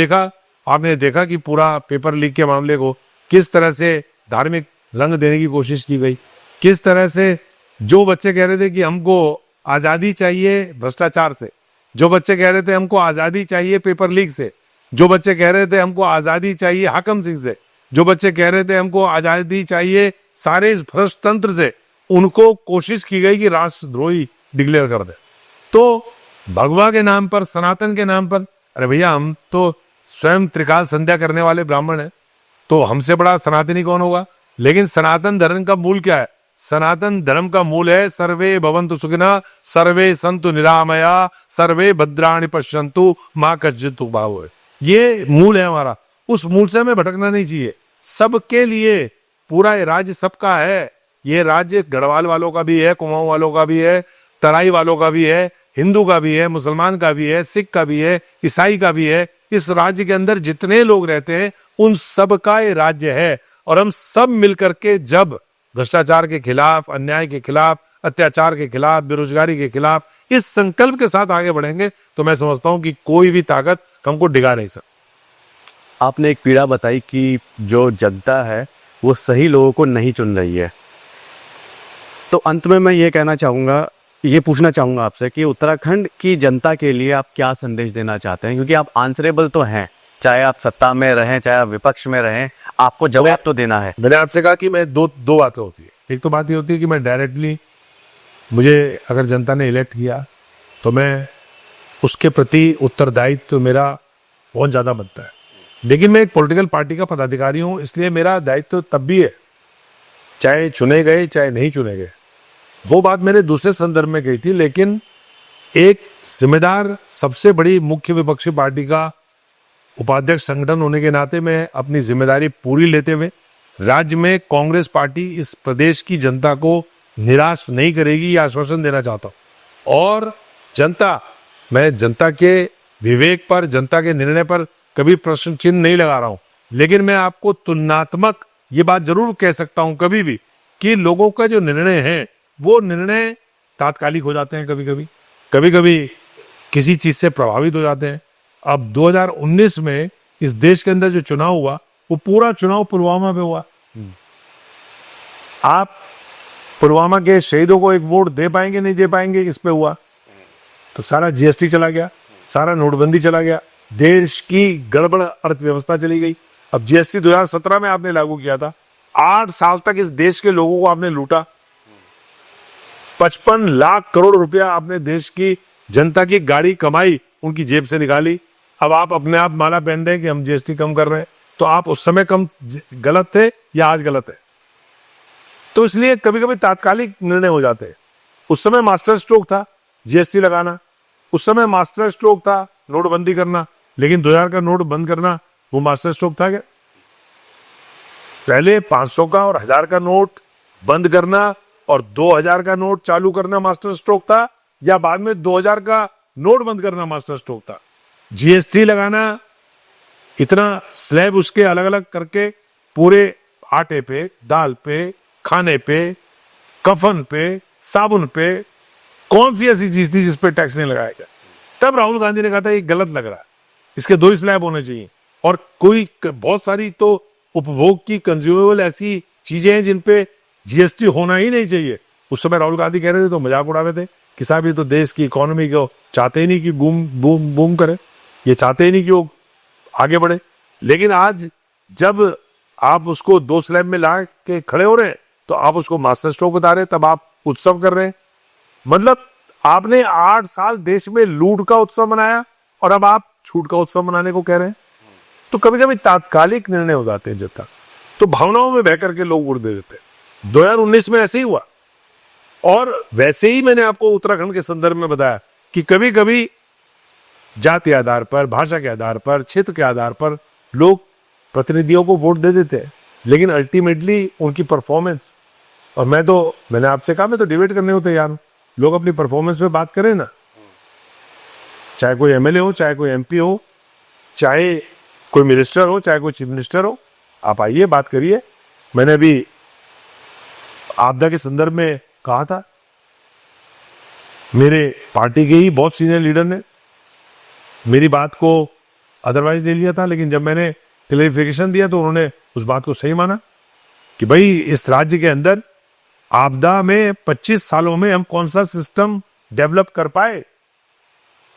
आपने देखा कि पूरा पेपर लीक के मामले को किस तरह से धार्मिक रंग देने की कोशिश की गई, किस तरह से जो बच्चे कह रहे थे कि हमको आजादी चाहिए भ्रष्टाचार से, जो बच्चे कह रहे थे हमको आजादी चाहिए पेपर लीक से, जो बच्चे कह रहे थे हमको आजादी चाहिए हाकम सिंह से, जो बच्चे कह रहे थे हमको आजादी चाहिए सारे इस भ्रष्ट तंत्र से, उनको कोशिश की गई कि राष्ट्रद्रोही डिक्लेयर कर दे। तो भगवा के नाम पर, सनातन के नाम पर, अरे भैया हम तो स्वयं त्रिकाल संध्या करने वाले ब्राह्मण हैं, तो हमसे बड़ा सनातनी कौन होगा? लेकिन सनातन धर्म का मूल क्या है? सनातन धर्म का मूल है सर्वे भवन्तु सुखिनः, सर्वे सन्तु निरामया, सर्वे भद्राणि पश्यन्तु मा कश्चित् दुःखभाग्। ये मूल है हमारा, उस मूल से हमें भटकना नहीं चाहिए। सबके लिए पूरा ये राज्य सबका है। ये राज्य गढ़वाल वालों का भी है, कुमाऊं वालों का भी है, तराई वालों का भी है, हिंदू का भी है, मुसलमान का भी है, सिख का भी है, ईसाई का भी है। इस राज्य के अंदर जितने लोग रहते हैं उन सब का ये राज्य है। और हम सब मिलकर के जब भ्रष्टाचार के खिलाफ, अन्याय के खिलाफ, अत्याचार के खिलाफ, बेरोजगारी के खिलाफ इस संकल्प के साथ आगे बढ़ेंगे तो मैं समझता हूं कि कोई भी ताकत हमको डिगा नहीं सकती। आपने एक पीड़ा बताई कि जो जनता है वो सही लोगों को नहीं चुन रही है। तो अंत में मैं ये पूछना चाहूंगा आपसे कि उत्तराखंड की जनता के लिए आप क्या संदेश देना चाहते हैं? क्योंकि आप आंसरेबल तो हैं, चाहे आप सत्ता में रहें, चाहे आप विपक्ष में रहें, आपको जवाब तो देना है। मैंने आपसे कहा कि मैं दो बातें होती है। एक तो बात ये होती है कि मैं डायरेक्टली, मुझे अगर जनता ने इलेक्ट किया तो मैं उसके प्रति उत्तरदायित्व तो मेरा बहुत ज़्यादा बनता है। लेकिन मैं एक पॉलिटिकल पार्टी का पदाधिकारी हूँ, इसलिए मेरा दायित्व तब भी है, चाहे चुने गए चाहे नहीं चुने गए। वो बात मैंने दूसरे संदर्भ में कही थी। लेकिन एक जिम्मेदार, सबसे बड़ी मुख्य विपक्षी पार्टी का उपाध्यक्ष संगठन होने के नाते मैं अपनी जिम्मेदारी पूरी लेते हुए राज्य में कांग्रेस पार्टी इस प्रदेश की जनता को निराश नहीं करेगी, ये आश्वासन देना चाहता हूँ। और मैं जनता के विवेक पर, जनता के निर्णय पर कभी प्रश्न चिन्ह नहीं लगा रहा हूं। लेकिन मैं आपको तुलनात्मक ये बात जरूर कह सकता हूं कभी भी कि लोगों का जो निर्णय है वो निर्णय तात्कालिक हो जाते हैं, कभी कभी किसी चीज से प्रभावित हो जाते हैं। अब 2019 में इस देश के अंदर जो चुनाव हुआ वो पूरा चुनाव पुलवामा पे हुआ। आप पुलवामा के शहीदों को एक वोट दे पाएंगे नहीं दे पाएंगे इस पे हुआ। तो सारा जीएसटी चला गया, सारा नोटबंदी चला गया, देश की गड़बड़ अर्थव्यवस्था चली गई। अब जीएसटी 2017 में आपने लागू किया था, 8 साल तक इस देश के लोगों को आपने लूटा, 55 लाख करोड़ रुपया आपने देश की जनता की गाड़ी कमाई उनकी जेब से निकाली। अब आप अपने आप माला पहन रहे हैं कि हम जीएसटी कम कर रहे हैं। तो आप उस समय कम गलत थे या आज गलत है? तो इसलिए कभी कभी तात्कालिक निर्णय हो जाते हैं। उस समय मास्टर स्ट्रोक था जीएसटी लगाना, उस समय मास्टर स्ट्रोक था नोटबंदी करना। लेकिन 2000 का नोट बंद करना वो मास्टर स्ट्रोक था क्या? पहले 500 का और 1000 का नोट बंद करना और 2000 का नोट चालू करना मास्टर स्ट्रोक था, या बाद में 2000 का नोट बंद करना मास्टर स्ट्रोक था? जीएसटी लगाना, इतना स्लैब उसके अलग अलग करके पूरे आटे पे, दाल पे, खाने पे, कफन पे, साबुन पे, कौन सी ऐसी चीज थी जिस पे टैक्स नहीं लगाया गया? तब राहुल गांधी ने कहा था ये गलत लग रहा है, इसके 2 ही स्लैब होने चाहिए। और बहुत सारी तो उपभोग की कंज्यूमेबल ऐसी चीजें हैं जिन पे जीएसटी होना ही नहीं चाहिए। उस समय राहुल गांधी कह रहे थे तो मजाक उड़ा रहे थे कि साहब ये तो देश की इकोनॉमी को चाहते ही नहीं कि बूम करे, ये चाहते ही नहीं कि वो आगे बढ़े। लेकिन आज जब आप उसको 2 स्लैब में ला के खड़े हो रहे हैं तो आप उसको मास्टर स्ट्रोक बता रहे हैं, तब आप उत्सव कर रहे हैं। मतलब आपने 8 साल देश में लूट का उत्सव मनाया और अब आप छूट का उत्सव मनाने को कह रहे हैं। तो कभी कभी तात्कालिक निर्णय हो जाते हैं जनता, तो भावनाओं में बह करके लोग वोट दे देते हैं। 2019 में ऐसे ही हुआ। और वैसे ही मैंने आपको उत्तराखंड के संदर्भ में बताया कि कभी कभी जाति के आधार पर, भाषा के आधार पर, क्षेत्र के आधार पर लोग प्रतिनिधियों को वोट दे देते हैं, लेकिन अल्टीमेटली उनकी परफॉर्मेंस, और मैंने आपसे कहा मैं तो डिबेट करने को तैयार हूं, लोग अपनी परफॉर्मेंस पे बात करें ना, चाहे कोई एमएलए हो, चाहे कोई एमपी हो, चाहे कोई मिनिस्टर हो, चाहे कोई चीफ मिनिस्टर हो, आप आइए बात करिए। मैंने अभी आपदा के संदर्भ में कहा था, मेरे पार्टी के ही बहुत सीनियर लीडर ने मेरी बात को अदरवाइज ले लिया था, लेकिन जब मैंने क्लैरिफिकेशन दिया तो उन्होंने उस बात को सही माना कि भाई इस राज्य के अंदर आपदा में 25 सालों में हम कौन सा सिस्टम डेवलप कर पाए।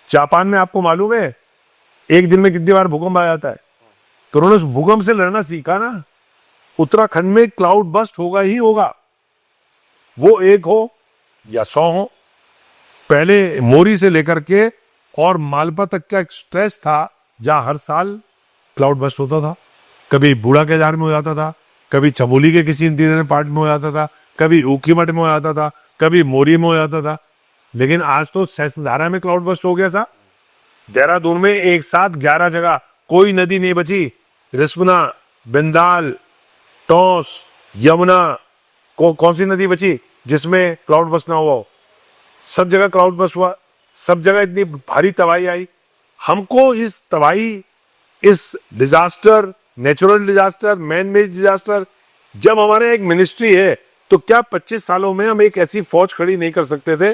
जापान में आपको मालूम है एक दिन में कितनी बार भूकंप आ जाता है, तो उन्होंने उस भूकंप से लड़ना सीखा ना। उत्तराखंड में क्लाउड बस्ट होगा ही होगा, वो 1 हो या 100 हो। पहले मोरी से लेकर के और मालपा तक का एक स्ट्रेस था जहां हर साल क्लाउड बस्ट होता था। कभी बूढ़ा केदार में हो जाता था, कभी चमोली के किसी इंटीरियर पार्ट में हो जाता था, कभी ऊखीमठ में हो जाता था, कभी मोरी में हो जाता था। लेकिन आज तो सहस्त्रधारा में क्लाउड बस्ट हो गया था। देहरादून में एक साथ 11 जगह, कोई नदी नहीं बची, रिस्पना, बिंदाल, टोंस, यमुना, कौन सी नदी बची जिसमें क्लाउड बस्ट ना हुआ हो? सब जगह क्लाउड बस्ट हुआ, सब जगह इतनी भारी तबाही आई। हमको इस तबाही, इस disaster, natural disaster, man made disaster, जब हमारे एक मिनिस्ट्री है तो क्या 25 सालों में हम एक ऐसी फौज खड़ी नहीं कर सकते थे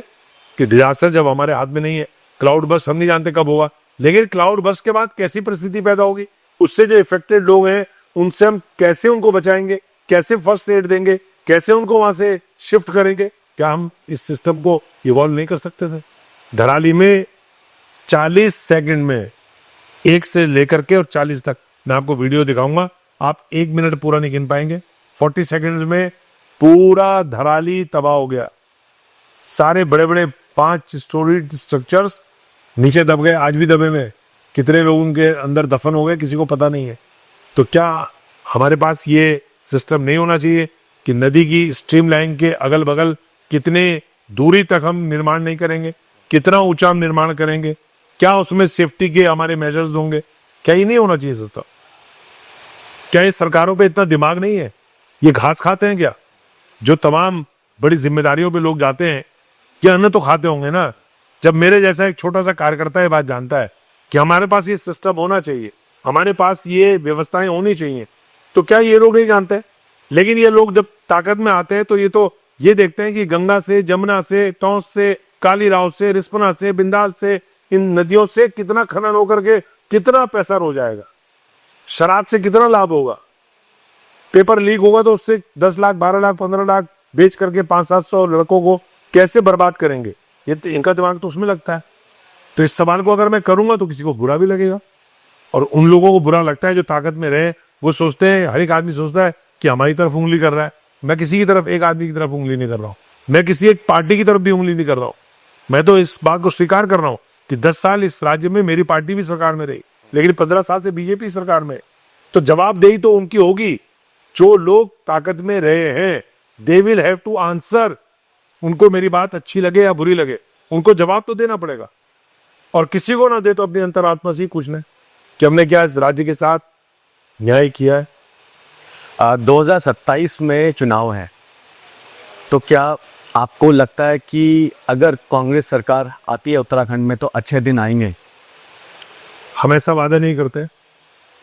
कि डिजास्टर जब हमारे हाथ में नहीं है, क्लाउड बस्ट हम नहीं जानते कब होगा, लेकिन क्लाउड बस्ट के बाद कैसी परिस्थिति पैदा होगी, उससे जो इफेक्टेड लोग हैं उनसे हम कैसे उनको बचाएंगे, कैसे फर्स्ट एड देंगे, कैसे उनको वहां से शिफ्ट करेंगे? क्या हम इस सिस्टम को इवॉल्व नहीं कर सकते थे? धराली में 40 सेकंड में 1 से लेकर के और 40 तक, मैं आपको वीडियो दिखाऊंगा, आप 1 मिनट पूरा नहीं गिन पाएंगे। 40 सेकंड्स में पूरा धराली तबाह हो गया। सारे बड़े बड़े 5 स्टोरी स्ट्रक्चर्स नीचे दब गए, आज भी दबे में। कितने लोग उनके अंदर दफन हो गए किसी को पता नहीं है। तो क्या हमारे पास ये सिस्टम नहीं होना चाहिए कि नदी की स्ट्रीम लाइन के अगल बगल कितने दूरी तक हम निर्माण नहीं करेंगे, कितना ऊंचा हम निर्माण करेंगे, क्या उसमें सेफ्टी के हमारे मेजर्स होंगे? क्या ये नहीं होना चाहिए सिस्टम? क्या ये सरकारों पे इतना दिमाग नहीं है? ये घास खाते हैं क्या? जो तमाम बड़ी जिम्मेदारियों पे लोग जाते हैं, क्या अन्न तो खाते होंगे ना? जब मेरे जैसा एक छोटा सा कार्यकर्ता ये बात जानता है कि हमारे पास ये सिस्टम होना चाहिए, हमारे पास ये व्यवस्थाएं होनी चाहिए, तो क्या ये लोग नहीं जानते? लेकिन ये लोग जब ताकत में आते हैं तो ये देखते हैं कि गंगा से, जमुना से, टोंस से, काली राव से, रिस्पना से, बिंदाल से, इन नदियों से कितना खनन होकर के कितना पैसा हो जाएगा, शराब से कितना लाभ होगा, पेपर लीक होगा तो उससे 10 लाख, 12 लाख, 15 लाख बेच करके 500-700 लड़कों को कैसे बर्बाद करेंगे? ये इनका दिमाग तो उसमें लगता है। तो इस सवाल को अगर मैं करूंगा तो किसी को बुरा भी लगेगा, और उन लोगों को बुरा लगता है जो ताकत में रहे। वो सोचते हैं, हर एक आदमी सोचता है कि हमारी तरफ उंगली कर रहा है। मैं किसी की तरफ, एक आदमी की तरफ उंगली नहीं कर रहा हूं, मैं किसी एक पार्टी की तरफ भी उंगली नहीं कर रहा हूं। मैं तो इस बात को स्वीकार कर रहा हूं कि 10 साल इस राज्य में मेरी पार्टी भी सरकार में रही, लेकिन 15 साल से बीजेपी सरकार में। तो जवाबदेही तो उनकी होगी। जो लोग ताकत में रहे हैं, they will have to answer. उनको मेरी बात अच्छी लगे या बुरी लगे, उनको जवाब तो देना पड़ेगा। और किसी को ना दे तो अपनी अंतरात्मा से ही पूछ लें कि हमने क्या इस राज्य के साथ न्याय किया है। 2027 में चुनाव है, तो क्या आपको लगता है कि अगर कांग्रेस सरकार आती है उत्तराखंड में तो अच्छे दिन आएंगे? हम ऐसा वादा नहीं करते,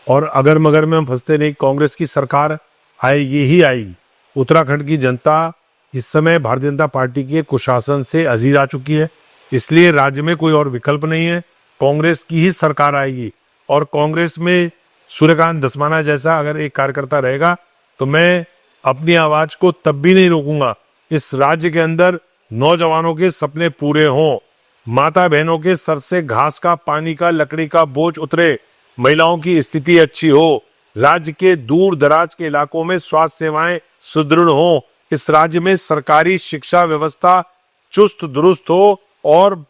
और अगर मगर में हम फंसते नहीं। कांग्रेस की सरकार आएगी ही आएगी। उत्तराखंड की जनता इस समय भारतीय जनता पार्टी के कुशासन से अजीज आ चुकी है, इसलिए राज्य में कोई और विकल्प नहीं है, कांग्रेस की ही सरकार आएगी। और कांग्रेस में सूर्यकांत धस्माना जैसा अगर एक कार्यकर्ता रहेगा तो मैं अपनी आवाज को तब भी नहीं रोकूंगा। इस राज्य के अंदर नौजवानों के सपने पूरे हों, माता बहनों के सर से घास का, पानी का, लकड़ी का बोझ उतरे, महिलाओं की स्थिति अच्छी हो, राज्य के दूर दराज के इलाकों में स्वास्थ्य सेवाएं सुदृढ़ हों, इस राज्य में सरकारी शिक्षा व्यवस्था चुस्त दुरुस्त हो और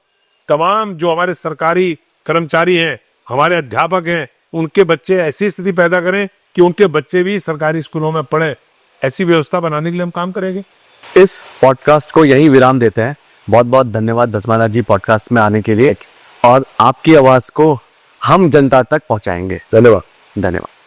तमाम जो हमारे सरकारी कर्मचारी हैं, हमारे अध्यापक हैं, उनके बच्चे ऐसी स्थिति पैदा करें कि उनके बच्चे भी सरकारी स्कूलों में पढ़े। ऐसी व्यवस्था बनाने के लिए हम काम करेंगे। इस पॉडकास्ट को यही विराम देते हैं। बहुत बहुत धन्यवाद धस्माना जी पॉडकास्ट में आने के लिए, और आपकी आवाज को हम जनता तक पहुंचाएंगे। धन्यवाद। धन्यवाद।